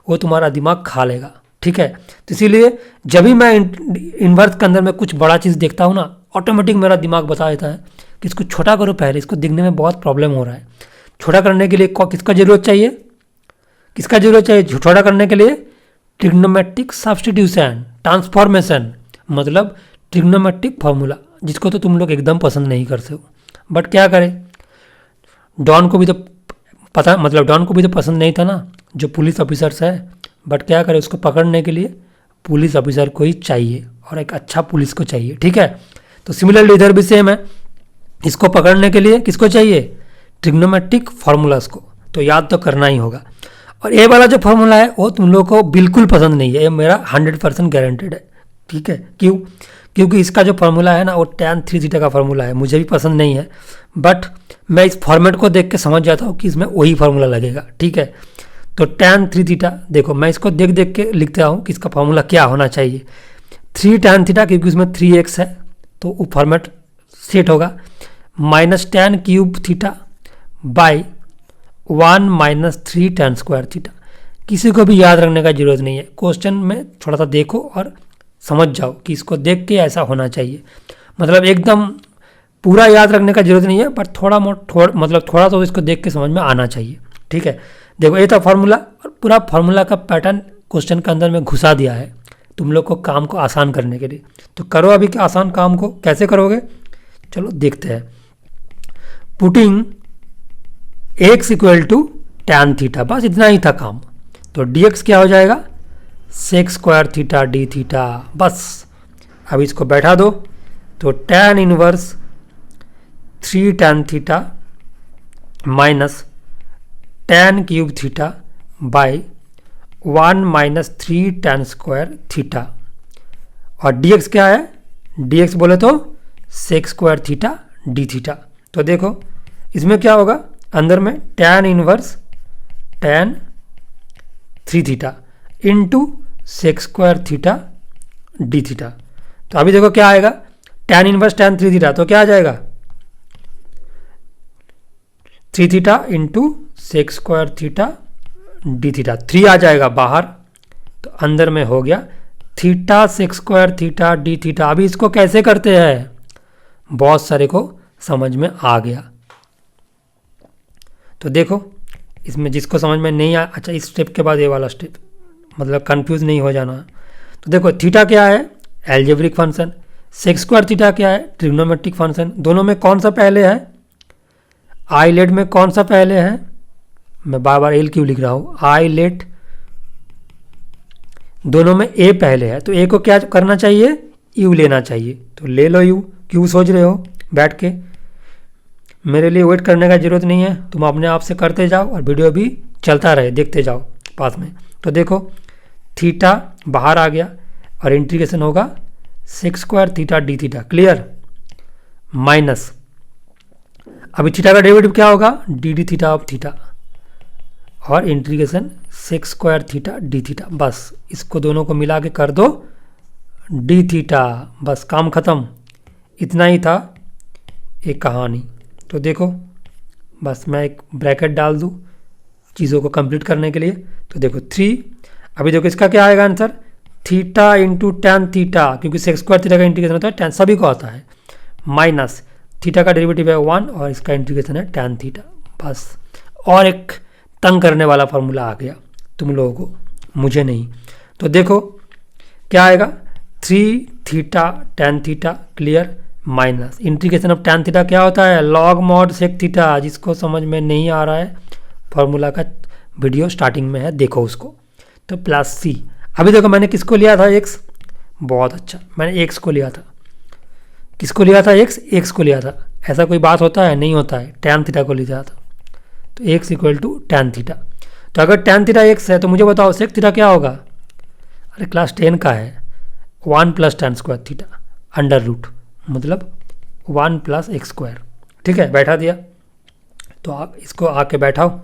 वो तुम्हारा दिमाग खा लेगा, ठीक है। तो इसीलिए जब भी मैं इन्वर्स के अंदर में कुछ बड़ा चीज़ देखता हूँ ना, ऑटोमेटिक मेरा दिमाग बता देता है कि इसको छोटा करो पहले, इसको दिखने में बहुत प्रॉब्लम हो रहा है। छोटा करने के लिए किसका जरूरत चाहिए, किसका जरूरत चाहिए छोटा करने के लिए? ट्रिग्नोमेट्रिक सब्स्टिट्यूशन, ट्रांसफॉर्मेशन, मतलब ट्रिग्नोमेट्रिक फॉर्मूला, जिसको तो तुम लोग एकदम पसंद नहीं करते हो। बट क्या करें, डॉन को भी तो पता, मतलब डॉन को भी तो पसंद नहीं था ना, जो पुलिस ऑफिसर्स है। बट क्या करें, उसको पकड़ने के लिए पुलिस ऑफिसर को ही चाहिए, और एक अच्छा पुलिस को चाहिए, ठीक है। तो सिमिलरली इधर भी सेम है, इसको पकड़ने के लिए किसको चाहिए? ट्रिग्नोमेट्रिक फार्मूलाज को तो याद तो करना ही होगा। और ये वाला जो फार्मूला है वो तुम लोग को बिल्कुल पसंद नहीं है, ये मेरा 100% गारंटेड है, ठीक है। क्यों? क्योंकि इसका जो फार्मूला है ना, वो tan 3 थीटा का फार्मूला है, मुझे भी पसंद नहीं है, बट मैं इस फॉर्मेट को देख के समझ जाता हूँ कि इसमें वही फार्मूला लगेगा, ठीक है। तो tan 3 थीटा, देखो मैं इसको देख देख के लिखता हूँ कि इसका फार्मूला क्या होना चाहिए। 3 tan थीटा, क्योंकि उसमें 3x है तो वो फॉर्मेट सेट होगा, minus tan cube theta by 1 minus 3 tan square theta. किसी को भी याद रखने का जरूरत नहीं है, क्वेश्चन में थोड़ा सा देखो और समझ जाओ कि इसको देख के ऐसा होना चाहिए। मतलब एकदम पूरा याद रखने का जरूरत नहीं है, पर थोड़ा तो इसको देख के समझ में आना चाहिए, ठीक है। देखो ये था फार्मूला, और पूरा फार्मूला का पैटर्न क्वेश्चन के अंदर में घुसा दिया है तुम लोग को काम को आसान करने के लिए। तो करो अभी के आसान काम को, कैसे करोगे चलो देखते हैं। Putting x equal to tan theta, बस इतना ही था काम। तो dx क्या हो जाएगा? Sec square theta d theta, बस अब इसको बैठा दो। तो tan इनवर्स 3 tan theta minus tan cube theta by 1 minus 3 tan square theta, और dx क्या है? dx बोले तो sec square theta d theta. तो देखो इसमें क्या होगा, अंदर में tan inverse tan 3 theta into sec square theta d theta. तो अभी देखो क्या आएगा, tan इनवर्स tan 3 थीटा, तो क्या आ जाएगा? 3 theta into sec square theta d theta, 3 आ जाएगा बाहर, तो अंदर में हो गया theta sec square theta d theta. अभी इसको कैसे करते हैं, बहुत सारे को समझ में आ गया। तो देखो इसमें जिसको समझ में नहीं आया, अच्छा इस स्टेप के बाद ये वाला स्टेप, मतलब कंफ्यूज नहीं हो जाना। तो देखो थीटा क्या है? Algebraic function. Sec square theta क्या है? Trigonometric function. दोनों में कौन सा पहले है? आई लेट में कौन सा पहले है? मैं बार बार एल क्यों लिख रहा हूँ, आई लेट, दोनों में ए पहले है, तो ए को क्या करना चाहिए? यू लेना चाहिए, तो ले लो यू। क्यों सोच रहे हो बैठ के, मेरे लिए वेट करने का जरूरत नहीं है, तुम अपने आप से करते जाओ और वीडियो भी चलता रहे, देखते जाओ पास में। तो देखो थीटा बाहर आ गया और इंटीग्रेशन होगा sec square theta d theta, clear, minus अभी थीटा का डेरिवेटिव क्या होगा? D d theta of theta, और integration sec square theta d theta, बस इसको दोनों को मिला के कर दो डी थीटा, बस काम खत्म। इतना ही था एक कहानी। तो देखो बस मैं एक ब्रैकेट डाल दूँ चीज़ों को कंप्लीट करने के लिए। तो देखो 3, अभी देखो इसका क्या आएगा answer? Theta into tan theta, क्योंकि सेक स्क्वायर थीटा का इंटीग्रेशन होता है टैन, सभी को आता है, माइनस थीटा का डेरिवेटिव है 1 और इसका इंटीग्रेशन है टैन थीटा, बस। और एक तंग करने वाला फार्मूला आ गया तुम लोगों को, मुझे नहीं। तो देखो क्या आएगा? 3 theta tan theta, clear, minus integration of tan theta क्या होता है? Log mod sec theta. जिसको समझ में नहीं आ रहा है, फार्मूला का वीडियो स्टार्टिंग में है, देखो उसको। तो प्लस सी, अभी देखो मैंने किसको लिया था? एक्स, बहुत अच्छा, मैंने एक्स को लिया था। किसको लिया था? एक्स को लिया था। ऐसा कोई बात होता है? नहीं होता है, टैन थीटा को लिया था। तो x equal to tan theta. तो अगर टैन थीटा एक्स है तो मुझे बताओ सेक थीटा क्या होगा? अरे क्लास 10 का है, 1 plus tan square theta. Under root, मतलब 1 प्लस एक्स स्क्वायर। ठीक है, बैठा दिया। तो आप इसको आके बैठाओ।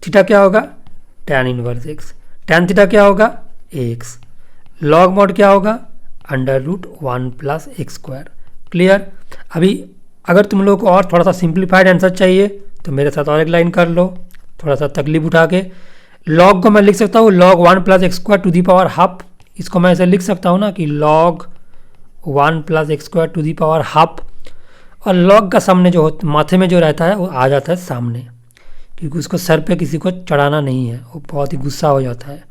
थीटा क्या होगा? tan inverse x. tan theta क्या होगा? एक्स। लॉग मॉड क्या होगा? Under root 1 plus x square. Clear? अभी अगर तुम लोग को और थोड़ा सा सिंप्लीफाइड आंसर चाहिए तो मेरे साथ और एक लाइन कर लो, थोड़ा सा तकलीफ उठा के। लॉग को मैं लिख सकता हूँ log 1 plus x square to the power half. इसको मैं ऐसे लिख सकता हूँ ना कि log 1 plus x square to the power half, और log का सामने जो माथे में जो रहता है वो आ जाता है सामने, क्योंकि उसको सर पे किसी को चढ़ाना नहीं है, वो बहुत ही गुस्सा हो जाता है।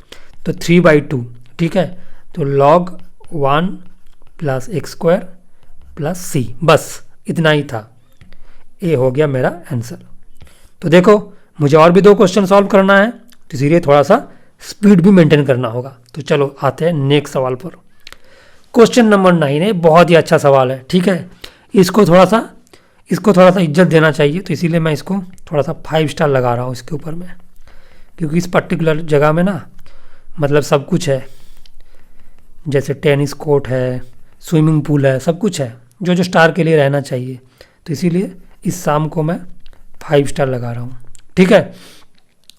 तो 3/2। ठीक है, तो log 1 plus x square plus c, बस इतना ही था। ये हो गया मेरा आंसर। तो देखो मुझे और भी 2 क्वेश्चन सॉल्व करना है, तो इसीलिए थोड़ा सा स्पीड भी मेंटेन करना होगा। तो चलो आते हैं नेक्स्ट सवाल पर। क्वेश्चन नंबर 9 है, बहुत ही अच्छा सवाल है। ठीक है, इसको थोड़ा सा इज्जत देना चाहिए, तो इसीलिए मैं इसको थोड़ा सा 5 स्टार लगा रहा हूँ इसके ऊपर में, क्योंकि इस पर्टिकुलर जगह में ना मतलब सब कुछ है, जैसे टेनिस कोर्ट है, स्विमिंग पूल है, सब कुछ है जो जो स्टार के लिए रहना चाहिए। तो इसीलिए इस शाम को मैं 5 स्टार लगा रहा हूँ। ठीक है,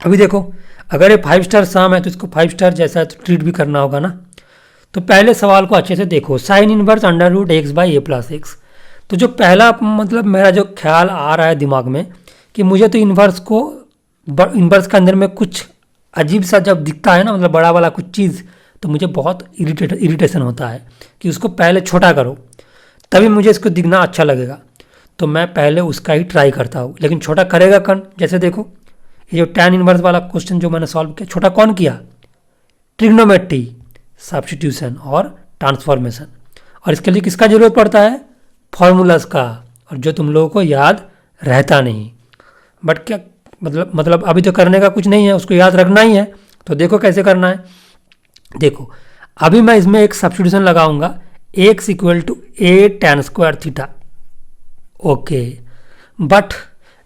अभी देखो अगर ये 5 स्टार शाम है तो इसको 5 स्टार जैसा तो ट्रीट भी करना होगा ना। तो पहले सवाल को अच्छे से देखो, sine inverse under root x by a plus x. तो जो पहला मतलब मेरा जो ख्याल आ रहा है दिमाग में कि मुझे तो इन्वर्स के अंदर में कुछ अजीब सा जब दिखता है ना, मतलब बड़ा वाला कुछ चीज़, तो मुझे बहुत इरिटेशन होता है कि उसको पहले छोटा करो तभी मुझे इसको दिखना अच्छा लगेगा। तो मैं पहले उसका ही ट्राई करता हूँ, लेकिन छोटा करेगा कौन? जैसे देखो ये जो tan इनवर्स वाला क्वेश्चन जो मैंने सॉल्व किया, छोटा कौन किया? ट्रिग्नोमेट्री, सब्स्टिट्यूशन और ट्रांसफॉर्मेशन। और इसके लिए किसका जरूरत पड़ता है? फॉर्मूलाज का, और जो तुम लोगों को याद रहता नहीं। बट क्या मतलब अभी तो करने का कुछ नहीं है, उसको याद रखना ही है। तो देखो कैसे करना है। देखो अभी मैं इसमें एक सब्स्टिट्यूशन लगाऊंगा, x equal to a tan square theta. Okay, but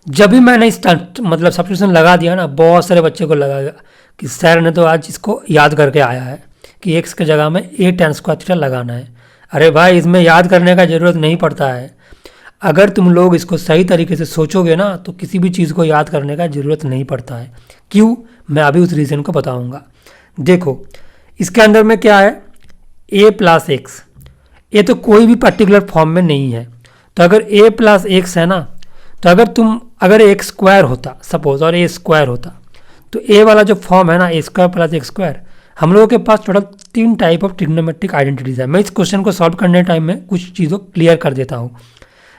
जब भी मैंने इस मतलब सब्स्टिट्यूशन लगा दिया ना, बहुत सारे बच्चे को लगेगा कि सर ने तो आज इसको याद करके आया है कि x के जगह में a tan स्क्वायर थीटा लगाना है। अरे भाई, इसमें याद करने का ज़रूरत नहीं पड़ता है। अगर तुम लोग इसको सही तरीके से सोचोगे ना तो किसी भी चीज़ को याद करने का ज़रूरत नहीं पड़ता है। क्यों? मैं अभी उस रीज़न को बताऊंगा। देखो इसके अंदर में क्या है, a प्लस एक्स, ये तो कोई भी पर्टिकुलर फॉर्म में नहीं है। तो अगर a प्लस एक्स है ना, तो अगर एक्स स्क्वायर होता सपोज और a स्क्वायर होता, तो a वाला जो फॉर्म है ना, a square plus x square, हम लोगों के पास total 3 type of trigonometric identities है। मैं इस क्वेश्चन को सॉल्व करने टाइम में कुछ चीज़ों क्लियर कर देता हूँ।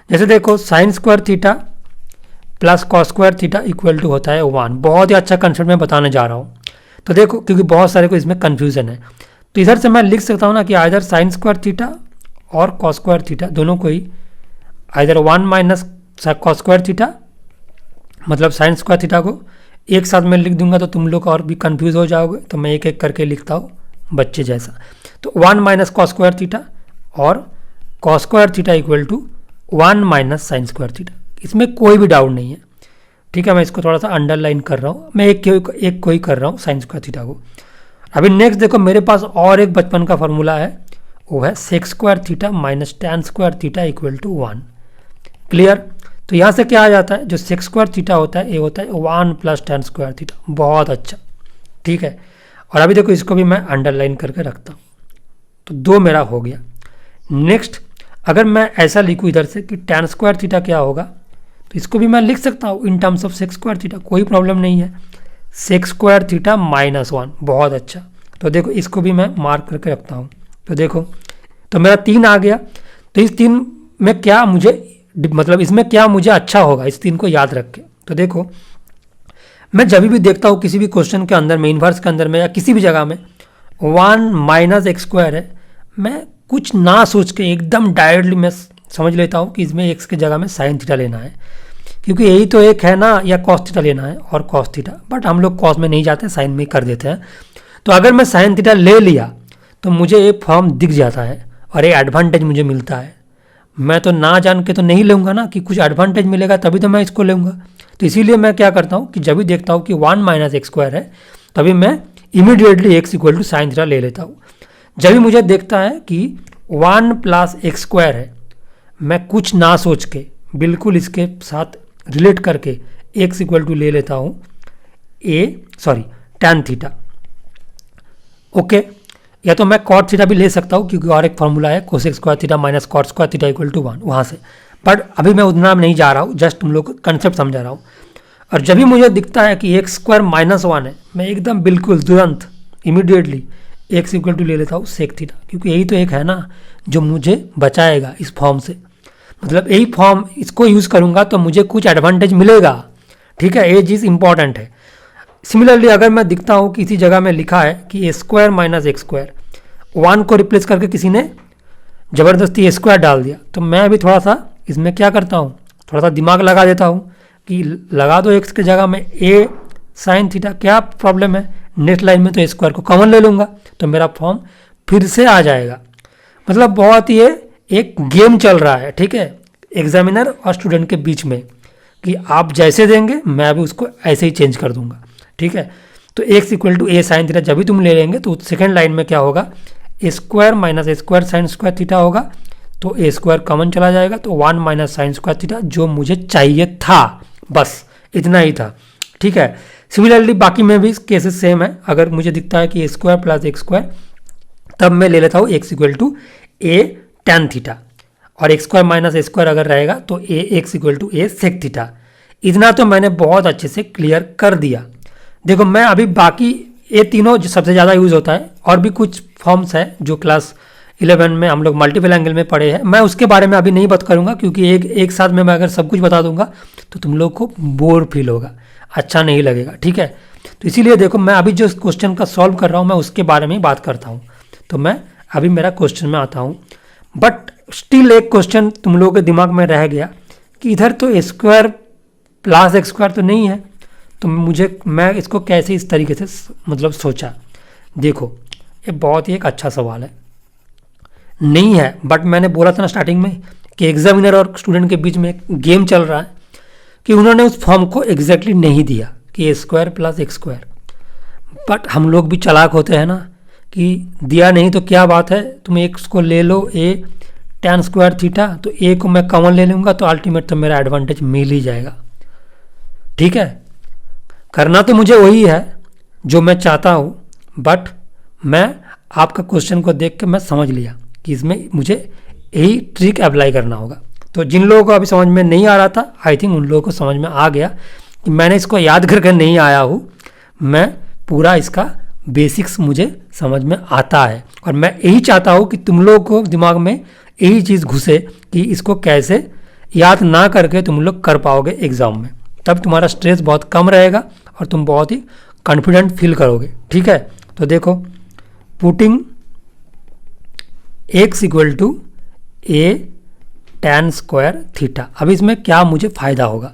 जैसे देखो sine square theta plus cos square theta equal to होता है 1। बहुत ही अच्छा कंसेप्ट मैं बताने जा रहा हूँ। तो देखो क्योंकि बहुत सारे को इसमें कन्फ्यूजन है, तो इधर से मैं लिख सकता हूँ ना कि आइदर साइन स्क्वायर थीटा और कॉस स्क्वायर थीटा दोनों को ही either 1 minus cos square theta, मतलब साइन स्क्वायर थीटा को एक साथ में लिख दूंगा तो तुम लोग और भी कंफ्यूज हो जाओगे। तो मैं एक एक करके लिखता हूँ बच्चे जैसा। तो 1 माइनस कॉस स्क्वायर थीटा और cos square theta equal to 1 minus sine square theta. इसमें कोई भी डाउट नहीं है। ठीक है, मैं इसको थोड़ा सा अंडरलाइन कर रहा हूँ, मैं एक को ही कर रहा हूँ साइन स्क्वायर थीटा को। अभी नेक्स्ट देखो मेरे पास और एक बचपन का फॉर्मूला है, वो है sec square theta minus tan square theta equal to 1। Clear? तो यहाँ से क्या आ जाता है, जो सेक्स स्क्वायर थीटा होता है ये होता है 1 प्लस टैन स्क्वायर थीटा। बहुत अच्छा, ठीक है। और अभी देखो इसको भी मैं अंडरलाइन करके रखता हूँ, तो 2 मेरा हो गया। नेक्स्ट अगर मैं ऐसा लिखूँ इधर से कि टैन स्क्वायर थीटा क्या होगा, तो इसको भी मैं लिख सकता हूँ in terms of sex square theta, कोई प्रॉब्लम नहीं है। सेक्स स्क्वायर थीटा माइनस 1, बहुत अच्छा। तो देखो इसको भी मैं मार्क करके रखता हूँ। तो देखो तो मेरा 3 आ गया। तो इस 3 में क्या मुझे मतलब इसमें क्या मुझे अच्छा होगा इस 3 को याद रख के। तो देखो मैं जब भी देखता हूँ किसी भी क्वेश्चन के अंदर में, इन्वर्स के अंदर में या किसी भी जगह में 1 माइनस एक्स स्क्वायर है, मैं कुछ ना सोच के एकदम डायरेक्टली मैं समझ लेता हूँ कि इसमें एक्स की जगह में साइन थीटा लेना है, क्योंकि यही तो एक है ना, या कॉस थीटा लेना है और कॉस थीटा। बट हम लोग कॉस में नहीं जाते, साइन में कर देते हैं। तो अगर मैं साइन थीटा ले लिया तो मुझे एक फॉर्म दिख जाता है और एक एडवांटेज मुझे मिलता है। मैं तो ना जान के तो नहीं लूँगा ना, कि कुछ एडवांटेज मिलेगा तभी तो मैं इसको लूँगा। तो इसीलिए मैं क्या करता हूँ कि जब भी देखता हूँ कि 1 माइनस एक्स स्क्वायर है, तभी मैं immediately x equal to sine theta ले लेता हूँ। जब भी मुझे देखता है कि 1 प्लस एक्स स्क्वायर है, मैं कुछ ना सोच के बिल्कुल इसके साथ रिलेट करके x इक्वल टू ले लेता हूँ tan थीटा। ओके, या तो मैं कॉट थीटा भी ले सकता हूँ क्योंकि और एक फॉर्मूला है cosec square theta minus cot square theta equal to 1 वहाँ से, बट अभी मैं उतना नहीं जा रहा हूँ, जस्ट तुम लोग को कंसेप्ट समझा रहा हूँ। और जब भी मुझे दिखता है कि एक्स स्क्वायर माइनस 1 है, मैं एकदम बिल्कुल तुरंत इमीडिएटली एक्स इक्वल टू ले लेता हूँ सेक थीटा, क्योंकि यही तो एक है ना जो मुझे बचाएगा इस फॉर्म से। मतलब यही फॉर्म इसको यूज़ करूँगा तो मुझे कुछ एडवांटेज मिलेगा, ठीक है, ये चीज़ इंपॉर्टेंट है। सिमिलरली अगर मैं दिखता हूँ किसी जगह में लिखा है कि a square minus x square, 1 को रिप्लेस करके किसी ने ज़बरदस्ती ए स्क्वायर डाल दिया, तो मैं अभी थोड़ा सा इसमें क्या करता हूँ, थोड़ा सा दिमाग लगा देता हूँ कि लगा दो एक्स की जगह में ए साइन थीटा, क्या प्रॉब्लम है, नेक्स्ट लाइन में तो ए स्क्वायर को कॉमन ले लूँगा तो मेरा फॉर्म फिर से आ जाएगा। मतलब बहुत ही एक गेम चल रहा है, ठीक है, एग्जामिनर और स्टूडेंट के बीच में, कि आप जैसे देंगे मैं भी उसको ऐसे ही चेंज कर दूंगा, ठीक है। तो x equal to a sine theta जब भी तुम ले लेंगे तो सेकेंड लाइन में क्या होगा, ए square minus a square sine square theta होगा, तो ए स्क्वायर कॉमन चला जाएगा, तो 1 माइनस साइन स्क्वायर थीटा जो मुझे चाहिए था, बस इतना ही था, ठीक है। सिमिलरली बाकी में भी केसेस सेम है, अगर मुझे दिखता है कि a square plus x square, तब मैं ले लेता हूँ x equal to a tan theta, और x square minus a square अगर रहेगा तो a x equal to a sec theta. इतना तो मैंने बहुत अच्छे से क्लियर कर दिया। देखो मैं अभी बाकी ये तीनों जो सबसे ज़्यादा यूज़ होता है, और भी कुछ फॉर्म्स है जो क्लास 11 में हम लोग मल्टीपल एंगल में पढ़े हैं, मैं उसके बारे में अभी नहीं बात करूँगा क्योंकि एक साथ में मैं अगर सब कुछ बता दूंगा तो तुम लोग को बोर फील होगा, अच्छा नहीं लगेगा, ठीक है। तो इसीलिए देखो मैं अभी जो क्वेश्चन का सॉल्व कर रहा हूँ मैं उसके बारे में ही बात करता हूँ। तो मैं अभी मेरा क्वेश्चन में आता हूँ, बट स्टिल एक क्वेश्चन तुम लोगों के दिमाग में रह गया कि इधर तो ए स्क्वायर प्लस एक्स स्क्वायर तो नहीं है, तो मैं इसको कैसे इस तरीके से मतलब सोचा। देखो ये बहुत ही एक अच्छा सवाल है, नहीं है, बट मैंने बोला था ना स्टार्टिंग में कि एग्जामिनर और स्टूडेंट के बीच में एक गेम चल रहा है कि उन्होंने उस फॉर्म को एग्जैक्टली नहीं दिया कि a square plus x square, but हम लोग भी चालाक होते हैं ना कि दिया नहीं तो क्या बात है, तुम एक्स को ले लो ए टैन स्क्वायर थीटा, तो ए को मैं कॉमन ले लूँगा तो अल्टीमेट तो मेरा एडवांटेज मिल ही जाएगा, ठीक है। करना तो मुझे वही है जो मैं चाहता हूँ, बट मैं आपका क्वेश्चन को देख के मैं समझ लिया कि इसमें मुझे यही ट्रिक अप्लाई करना होगा। तो जिन लोगों को अभी समझ में नहीं आ रहा था, आई थिंक उन लोगों को समझ में आ गया कि मैंने इसको याद करके नहीं आया हूँ, मैं पूरा इसका बेसिक्स मुझे समझ में आता है, और मैं यही चाहता हूँ कि तुम लोग को दिमाग में यही चीज़ घुसे कि इसको कैसे याद ना करके तुम लोग कर पाओगे एग्ज़ाम में, तब तुम्हारा स्ट्रेस बहुत कम रहेगा और तुम बहुत ही कॉन्फिडेंट फील करोगे, ठीक है। तो देखो putting x equal to a tan square theta, अब इसमें क्या मुझे फ़ायदा होगा,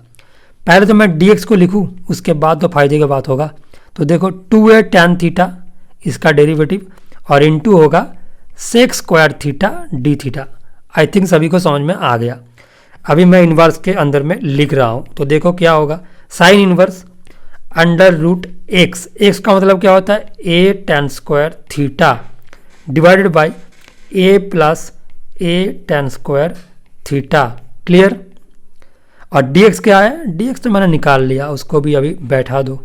पहले तो मैं dx को लिखूँ उसके बाद तो फायदे की बात होगा। तो देखो 2a टैन थीटा इसका डेरिवेटिव और इनटू होगा sec square theta d theta. I think सभी को समझ में आ गया। अभी मैं इन्वर्स के अंदर में लिख रहा हूँ, तो देखो क्या होगा, sine inverse under root x, x का मतलब क्या होता है a tan square theta divided by a plus a tan square theta, clear. और dx क्या है, dx तो मैंने निकाल लिया, उसको भी अभी बैठा दो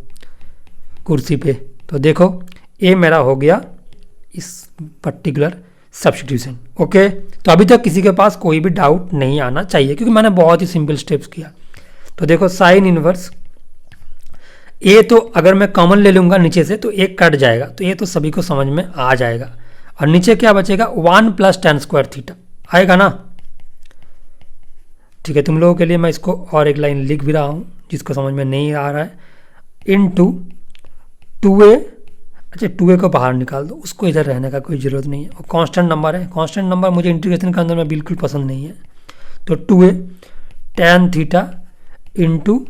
कुर्सी पे। तो देखो ये मेरा हो गया इस पर्टिकुलर सब्स्टिट्यूशन, ओके। तो अभी तक किसी के पास कोई भी डाउट नहीं आना चाहिए क्योंकि मैंने बहुत ही सिंपल स्टेप्स किया। तो देखो साइन इनवर्स ए, तो अगर मैं कॉमन ले लूँगा नीचे से तो एक कट जाएगा, तो ये तो सभी को समझ में आ जाएगा। और नीचे क्या बचेगा, 1 प्लस टैन स्क्वायर थीटा आएगा ना, ठीक है। तुम लोगों के लिए मैं इसको और एक लाइन लिख भी रहा हूँ जिसको समझ में नहीं आ रहा है, इनटू 2a, अच्छा 2a को बाहर निकाल दो, उसको इधर रहने का कोई ज़रूरत नहीं है, और कांस्टेंट नंबर है, कांस्टेंट नंबर मुझे इंटीग्रेशन के अंदर में बिल्कुल पसंद नहीं है। तो 2a tan theta into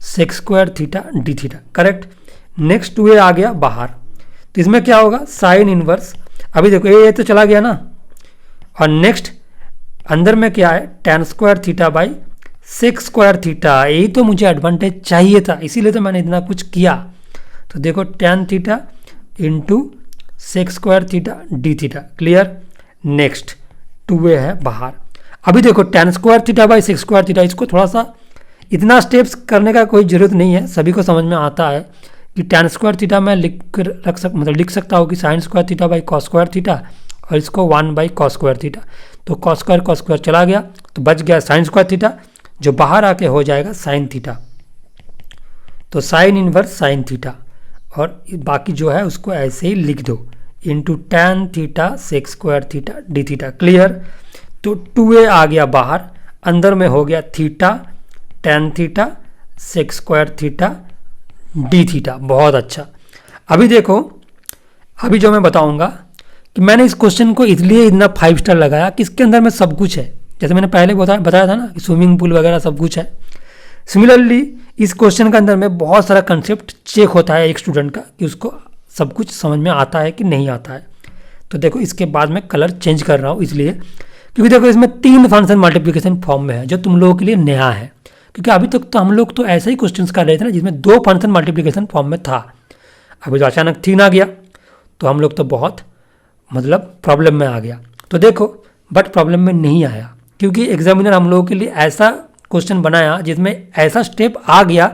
sec square theta d theta, correct. Next 2a आ गया बाहर, तो इसमें क्या होगा साइन इनवर्स, अभी देखो ये तो चला गया ना, और नेक्स्ट अंदर में क्या है tan square theta by sec square theta, यही तो मुझे एडवांटेज चाहिए था, इसीलिए तो मैंने इतना कुछ किया। तो देखो tan theta into sec square theta d theta, clear. Next 2a है बाहर। अभी देखो tan square theta by sec square theta, इसको थोड़ा सा इतना स्टेप्स करने का कोई ज़रूरत नहीं है, सभी को समझ में आता है कि tan स्क्वायर थीटा मैं लिख सकता हूँ कि sign square theta by cos square theta, और इसको 1 बाई कॉस स्क्वायर थीटा। तो कॉस स्क्वायर चला गया तो बच गया साइन स्क्वायर थीटा, जो बाहर आके हो जाएगा साइन थीटा। तो साइन इनवर्स साइन थीटा, और बाकी जो है उसको ऐसे ही लिख दो, into tan theta sec square theta d theta. Clear? तो 2a आ गया बाहर, अंदर में हो गया theta tan theta sec square theta d theta. बहुत अच्छा। अभी देखो, अभी जो मैं बताऊंगा कि मैंने इस क्वेश्चन को इसलिए इतना 5 स्टार लगाया कि इसके अंदर में सब कुछ है, जैसे मैंने पहले बताया था ना कि स्विमिंग पूल वगैरह सब कुछ है। सिमिलरली इस क्वेश्चन के अंदर में बहुत सारा कंसेप्ट चेक होता है एक स्टूडेंट का कि उसको सब कुछ समझ में आता है कि नहीं आता है। तो देखो इसके बाद मैं कलर चेंज कर रहा हूँ इसलिए क्योंकि देखो इसमें 3 फंक्शन मल्टीप्लिकेशन फॉर्म में है, जो तुम लोगों के लिए नया है, क्योंकि अभी तक तो हम लोग तो ऐसे ही क्वेश्चंस कर रहे थे ना जिसमें 2 फंक्शन मल्टीप्लिकेशन फॉर्म में था। अभी तो अचानक 3 आ गया तो हम लोग तो बहुत मतलब प्रॉब्लम में आ गया। तो देखो बट प्रॉब्लम में नहीं आया, क्योंकि एग्जामिनर हम लोगों के लिए ऐसा क्वेश्चन बनाया जिसमें ऐसा स्टेप आ गया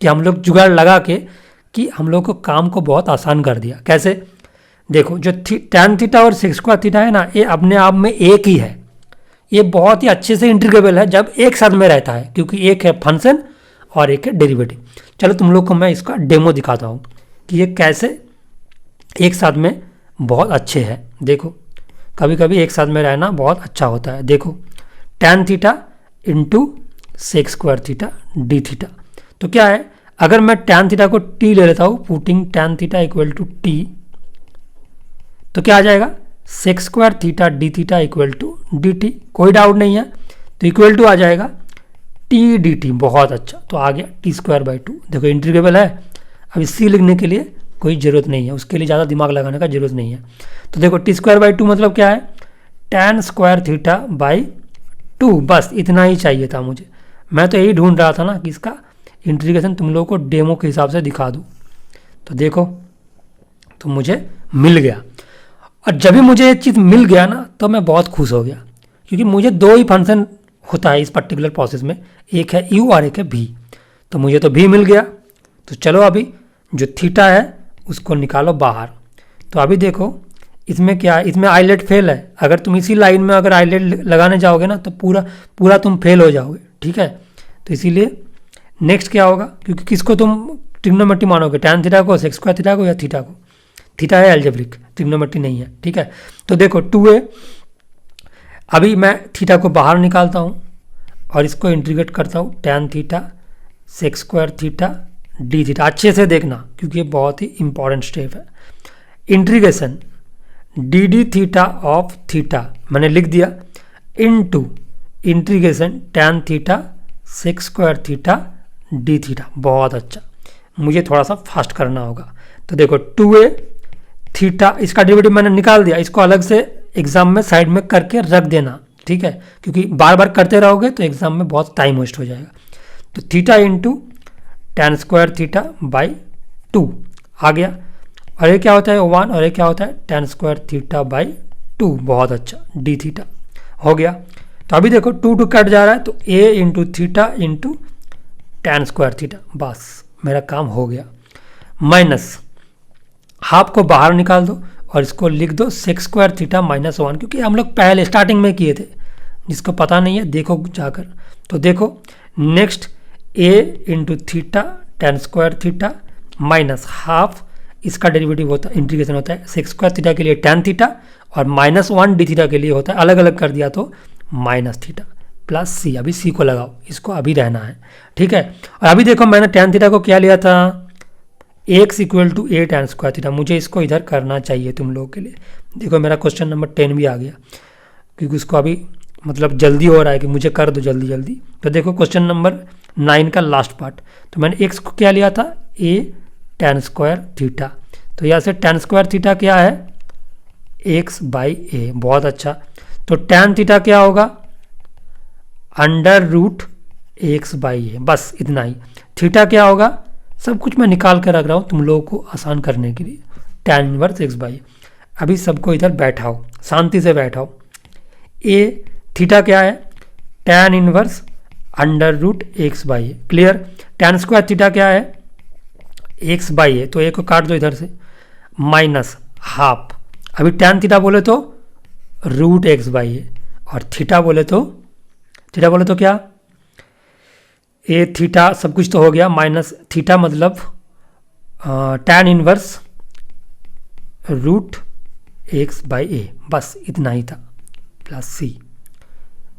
कि हम लोग जुगाड़ लगा के कि हम लोग को काम को बहुत आसान कर दिया। कैसे? देखो जो टैन थीटा और सेक स्क्वायर थीटा है ना, ये अपने आप में एक ही है, ये बहुत ही अच्छे से इंटीग्रेबल है जब एक साथ में रहता है, क्योंकि एक है फंक्शन और एक है डेरिवेटिव। चलो तुम लोग को मैं इसका डेमो दिखाता हूँ कि ये कैसे एक साथ में बहुत अच्छे हैं। देखो कभी कभी एक साथ में रहना बहुत अच्छा होता है। देखो tan theta into sec square theta d theta, तो क्या है, अगर मैं टैन थीटा को टी ले लेता हूँ, putting tan theta equal to t, तो क्या आ जाएगा, sec square theta d theta equal to d t. कोई डाउट नहीं है, तो इक्वल टू आ जाएगा टी डी टी। बहुत अच्छा, तो आ गया टी स्क्वायर बाई 2। देखो इंटीग्रेबल है, अब सी लिखने के लिए कोई ज़रूरत नहीं है, उसके लिए ज़्यादा दिमाग लगाने का जरूरत नहीं है। तो देखो टी स्क्वायर बाई 2 मतलब क्या है, टैन स्क्वायर थीटा बाई 2, बस इतना ही चाहिए था मुझे। मैं तो यही ढूंढ रहा था ना कि इसका इंटीग्रेशन तुम लोगों को डेमो के हिसाब से दिखा दूँ। तो देखो तो मुझे मिल गया, और जब भी मुझे ये चीज़ मिल गया ना तो मैं बहुत खुश हो गया, क्योंकि मुझे 2 ही फंक्शन होता है इस पर्टिकुलर प्रोसेस में, एक है u और एक है v। तो मुझे तो v मिल गया। तो चलो अभी जो थीटा है उसको निकालो बाहर। तो अभी देखो इसमें क्या है, इसमें आइलेट फेल है। अगर तुम इसी लाइन में अगर आइलेट लगाने जाओगे ना तो पूरा तुम फेल हो जाओगे। ठीक है, तो इसीलिए नेक्स्ट क्या होगा, क्योंकि किसको तुम ट्रिग्नोमेट्री मानोगे, टैन थीटा को, सेक स्क्वायर थीटा को या थीटा को। थीटा है एल्जेब्रिक, ट्रिग्नोमेट्री नहीं है। ठीक है, तो देखो 2a, अभी मैं थीटा को बाहर निकालता हूँ और इसको इंटीग्रेट करता हूँ, tan theta sec square theta d theta. अच्छे से देखना क्योंकि ये बहुत ही इंपॉर्टेंट स्टेप है। Integration d d theta of theta मैंने लिख दिया, into integration tan theta sec square theta d theta. बहुत अच्छा, मुझे थोड़ा सा फास्ट करना होगा। तो देखो 2a थीटा, इसका डेरिवेटिव मैंने निकाल दिया, इसको अलग से एग्जाम में साइड में करके रख देना। ठीक है, क्योंकि बार बार करते रहोगे तो एग्जाम में बहुत टाइम वेस्ट हो जाएगा। तो theta into tan square theta by 2 आ गया, और ये क्या होता है 1, और ये क्या होता है टैन स्क्वायर थीटा बाई 2। बहुत अच्छा, डी थीटा हो गया। तो अभी देखो 2 कट जा रहा है, तो a into theta into tan square theta, बस मेरा काम हो गया। माइनस हाफ को बाहर निकाल दो और इसको लिख दो सेक स्क्वायर थीटा माइनस 1, क्योंकि हम लोग पहले स्टार्टिंग में किए थे, जिसको पता नहीं है देखो जाकर। तो देखो next a into theta tan square theta minus half, इसका डेरिवेटिव होता है, इंटीग्रेशन होता है सेक स्क्वायर थीटा के लिए टैन थीटा और -1 डी थीटा के लिए होता है, अलग अलग कर दिया तो माइनस थीटा प्लस सी। अभी सी को लगाओ, इसको अभी रहना है। ठीक है, और अभी देखो मैंने टैन थीटा को क्या लिया था, x equal to a tan square theta. मुझे इसको इधर करना चाहिए तुम लोगों के लिए। देखो मेरा क्वेश्चन नंबर 10 भी आ गया, क्योंकि उसको अभी मतलब जल्दी हो रहा है कि मुझे कर दो जल्दी जल्दी। तो देखो क्वेश्चन नंबर 9 का लास्ट पार्ट, तो मैंने x को क्या लिया था, a टैन स्क्वायर थीटा। तो यहाँ से टैन स्क्वायर थीटा क्या है, x बाई a। बहुत अच्छा, तो टैन थीटा क्या होगा, under root x by a, बस इतना ही। थीटा क्या होगा, सब कुछ मैं निकाल कर रख रहा हूँ तुम लोगों को आसान करने के लिए, टैन इनवर्स एक्स बाई। अभी सबको इधर बैठाओ, शांति से बैठाओ। ए थीटा क्या है, tan inverse under root x by a. Clear. tan square theta क्या है, एक्स बाई ए, तो ए को काट दो इधर से, माइनस हाफ। अभी tan थीटा बोले तो रूट एक्स बाई ए, और थीटा बोले तो क्या, ए थीटा सब कुछ तो हो गया, माइनस थीटा मतलब tan inverse root x by a, बस इतना ही था, प्लस सी।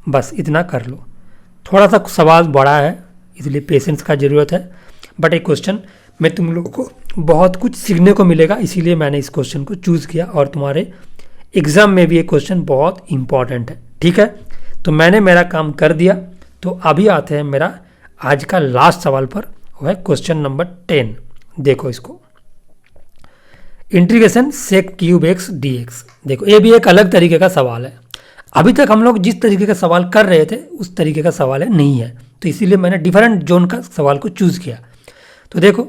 बस इतना कर लो। थोड़ा सा सवाल बड़ा है इसलिए पेशेंस का ज़रूरत है, बट एक क्वेश्चन में तुम लोगों को बहुत कुछ सीखने को मिलेगा, इसीलिए मैंने इस क्वेश्चन को चूज़ किया, और तुम्हारे एग्ज़ाम में भी ये क्वेश्चन बहुत इंपॉर्टेंट है। ठीक है, तो मैंने मेरा काम कर दिया। तो अभी आते हैं मेरा आज का लास्ट सवाल पर, वो है क्वेश्चन नंबर 10। देखो इसको, integration sec cube x d x. देखो ये भी एक अलग तरीके का सवाल है। अभी तक हम लोग जिस तरीके का सवाल कर रहे थे उस तरीके का सवाल है नहीं है, तो इसीलिए मैंने डिफरेंट जोन का सवाल को चूज़ किया। तो देखो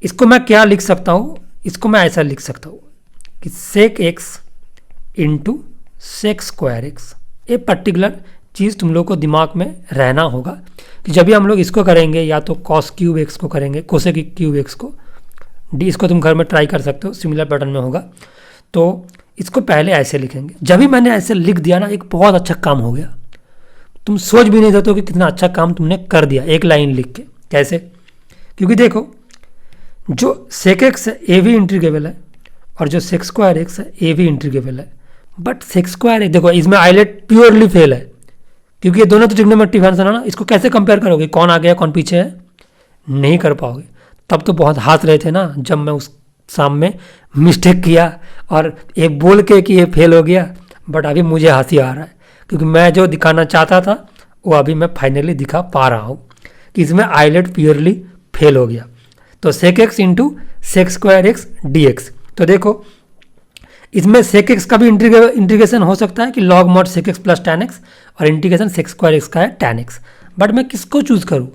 इसको मैं क्या लिख सकता हूँ, इसको मैं ऐसा लिख सकता हूँ कि sec x into sec square x. ये पर्टिकुलर चीज़ तुम लोग को दिमाग में रहना होगा कि जब भी हम लोग इसको करेंगे, या तो कॉस क्यूब एक्स को करेंगे, कोसेक क्यूब एक्स को, डी, इसको तुम घर में ट्राई कर सकते हो, सिमिलर पैटर्न में होगा। तो इसको पहले ऐसे लिखेंगे। जब भी मैंने ऐसे लिख दिया ना, एक बहुत अच्छा काम हो गया। तुम सोच भी नहीं सकते हो कि कितना अच्छा काम तुमने कर दिया एक लाइन लिख के। कैसे? क्योंकि देखो जो सेक एक्स है ए भी इंटीग्रेबल है, और जो सेक स्क्वायर एक्स है ए भी इंटीग्रेबल है, बट सेक स्क्वायर एक्स देखो इसमें आइलेट प्योरली फेल है, क्योंकि ये दोनों तो ट्रिग्नोमेट्रिक फंक्शन है ना। इसको कैसे कंपेयर करोगे, कौन आगे है कौन पीछे है, नहीं कर पाओगे। तब तो बहुत हंस रहे थे ना जब मैं उस सामने मिस्टेक किया और ये बोल के कि ये फेल हो गया, बट अभी मुझे हंसी आ रहा है, क्योंकि मैं जो दिखाना चाहता था वो अभी मैं फाइनली दिखा पा रहा हूँ कि इसमें आइलेट प्योरली फेल हो गया। तो sec x into sec square x d x. तो देखो इसमें सेक एक्स का भी इंटीग्रेशन हो सकता है कि log mod sec x plus tan x, और इंटीग्रेशन सेक स्क्वायर एक्स का है टैन एक्स। बट मैं किसको चूज़ करूँ?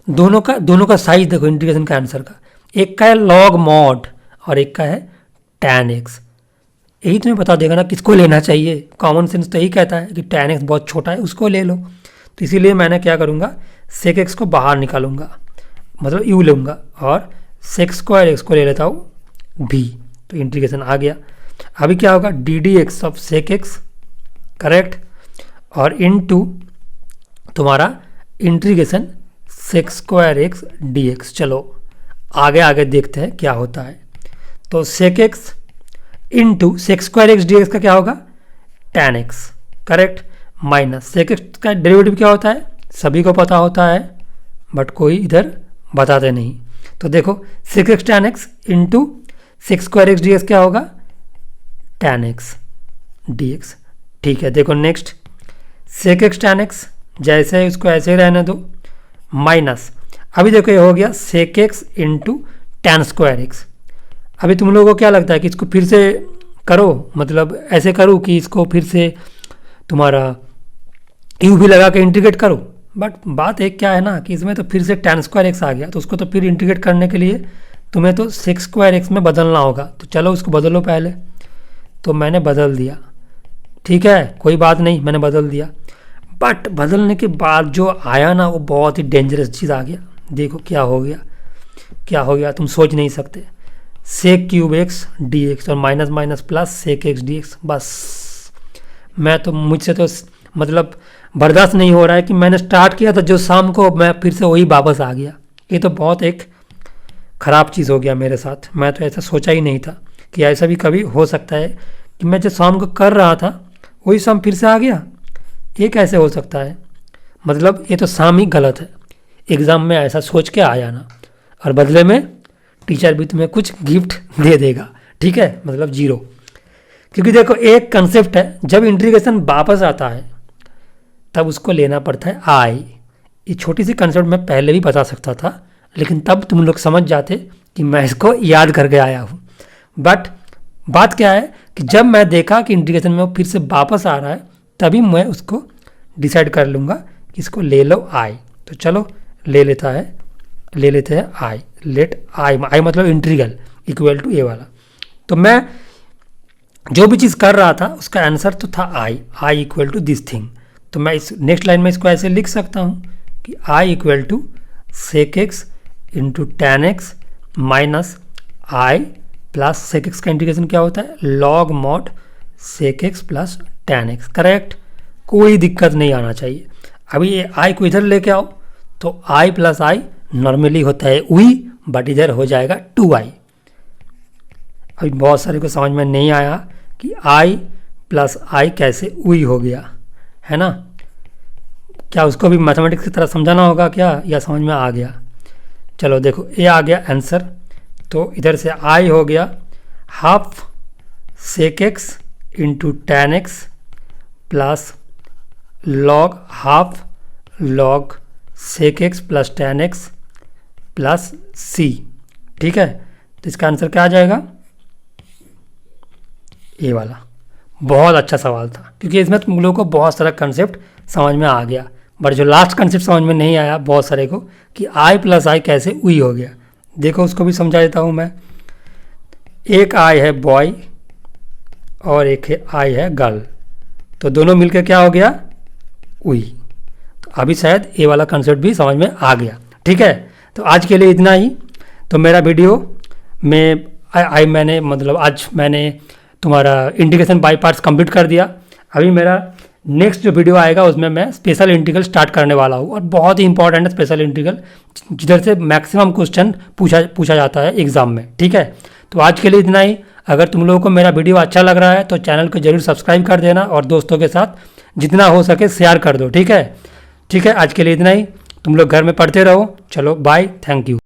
दोनों का साइज देखो इंटीग्रेशन का आंसर का, एक का है लॉग मॉड और एक का है टैन एक्स। यही तुम्हें बता देगा ना किसको लेना चाहिए। कॉमन सेंस तो यही कहता है कि टैन एक्स बहुत छोटा है, उसको ले लो। तो इसीलिए मैंने क्या करूँगा, सेक एक्स को बाहर निकालूंगा, मतलब यू लूँगा, और सेक स्क्वायर एक्स को ले लेता हूँ भी। तो इंटीग्रेशन आ गया। अभी क्या होगा, d d x of sec x, correct, और इनटू तुम्हारा integration sec square x d x. चलो आगे आगे देखते हैं क्या होता है। तो sec x into sec square x d x का क्या होगा, tan x, correct, minus sec x का डेरिवेटिव क्या होता है सभी को पता होता है, बट कोई इधर बताते नहीं। तो देखो sec x tan x into sec square x d x क्या होगा, टैन एक्स डी एक्स। ठीक है, देखो next sec x tan x जैसे है उसको ऐसे ही रहने दो, माइनस अभी देखो ये हो गया sec x into tan square x. अभी तुम लोगों को क्या लगता है कि इसको फिर से करो, मतलब ऐसे करूँ कि इसको फिर से तुम्हारा यू भी लगा के इंटीग्रेट करो, बट बात एक क्या है ना कि इसमें तो फिर से टैन स्क्वायर एक्स आ गया, तो उसको तो फिर इंटीग्रेट करने के लिए तुम्हें तो सेक स्क्वायर एक्स में बदलना होगा। तो चलो उसको बदलो पहले। तो मैंने बदल दिया, ठीक है कोई बात नहीं, मैंने बदल दिया, बट बदलने के बाद जो आया ना वो बहुत ही डेंजरस चीज़ आ गया। देखो क्या हो गया, क्या हो गया तुम सोच नहीं सकते। Sec cube x d x और minus minus plus sec x d x. बस मैं तो मुझसे तो मतलब बर्दाश्त नहीं हो रहा है कि मैंने स्टार्ट किया था जो शाम को, मैं फिर से वही वापस आ गया। ये तो बहुत एक ख़राब चीज़ हो गया मेरे साथ। मैं तो ऐसा सोचा ही नहीं था कि ऐसा भी कभी हो सकता है कि मैं जो शाम को कर रहा था वही शाम फिर से आ गया। ये कैसे हो सकता है? मतलब ये तो शाम ही गलत है। एग्ज़ाम में ऐसा सोच के आ जाना और बदले में टीचर भी तुम्हें कुछ गिफ्ट दे देगा, ठीक है, मतलब जीरो। क्योंकि देखो एक कंसेप्ट है, जब इंटीग्रेशन वापस आता है तब उसको लेना पड़ता है आई। ये छोटी सी कंसेप्ट मैं पहले भी बता सकता था, लेकिन तब तुम लोग समझ जाते कि मैं इसको याद करके आया हूँ। बट बात क्या है कि जब मैं देखा कि इंटीग्रेशन में वो फिर से वापस आ रहा है तभी मैं उसको डिसाइड कर लूँगा कि इसको ले लो आई। तो चलो ले लेते हैं आई। लेट आई मतलब इंटीग्रल इक्वल टू ए वाला। तो मैं जो भी चीज़ कर रहा था उसका आंसर तो था आई इक्वल टू दिस थिंग। तो मैं इस नेक्स्ट लाइन में इसको ऐसे लिख सकता हूँ कि I equal to sec x into tan x minus I plus sec x का इंटीग्रेशन क्या होता है, log mod sec x plus tan x. Correct, कोई दिक्कत नहीं आना चाहिए। अभी ये आई को इधर लेके आओ तो आई प्लस आई नॉर्मली होता है वी, बट इधर हो जाएगा 2i। अभी बहुत सारे को समझ में नहीं आया कि आई प्लस आई कैसे वी हो गया, है ना। क्या उसको भी मैथमेटिक्स की तरह समझाना होगा क्या, या समझ में आ गया? चलो देखो, ये आ गया आंसर। तो इधर से आई हो गया half sec x into tan x plus log half log sec x plus tan x plus c. ठीक है, तो इसका आंसर क्या आ जाएगा, ये वाला। बहुत अच्छा सवाल था, क्योंकि इसमें तुम लोगों को बहुत सारा कंसेप्ट समझ में आ गया, बट जो लास्ट कंसेप्ट समझ में नहीं आया बहुत सारे को कि आई प्लस आई कैसे वी हो गया, देखो उसको भी समझा देता हूँ मैं। एक आई है बॉय और एक है आई है गर्ल, तो दोनों मिलकर क्या हो गया, वी। तो अभी शायद ये वाला कंसेप्ट भी समझ में आ गया। ठीक है, तो आज के लिए इतना ही। तो मेरा वीडियो में मैंने मतलब आज मैंने तुम्हारा इंटीग्रेशन बाय पार्ट्स कंप्लीट कर दिया। अभी मेरा नेक्स्ट जो वीडियो आएगा उसमें मैं स्पेशल इंटीग्रल स्टार्ट करने वाला हूँ, और बहुत ही इंपॉर्टेंट है स्पेशल इंटीग्रल, जिधर से मैक्सिमम क्वेश्चन पूछा जाता है एग्जाम में। ठीक है, तो आज के लिए इतना ही। अगर तुम लोगों को मेरा वीडियो अच्छा लग रहा है तो चैनल को जरूर सब्सक्राइब कर देना, और दोस्तों के साथ जितना हो सके शेयर कर दो। ठीक है, आज के लिए इतना ही। तुम लोग घर में पढ़ते रहो। चलो बाय, थैंक यू।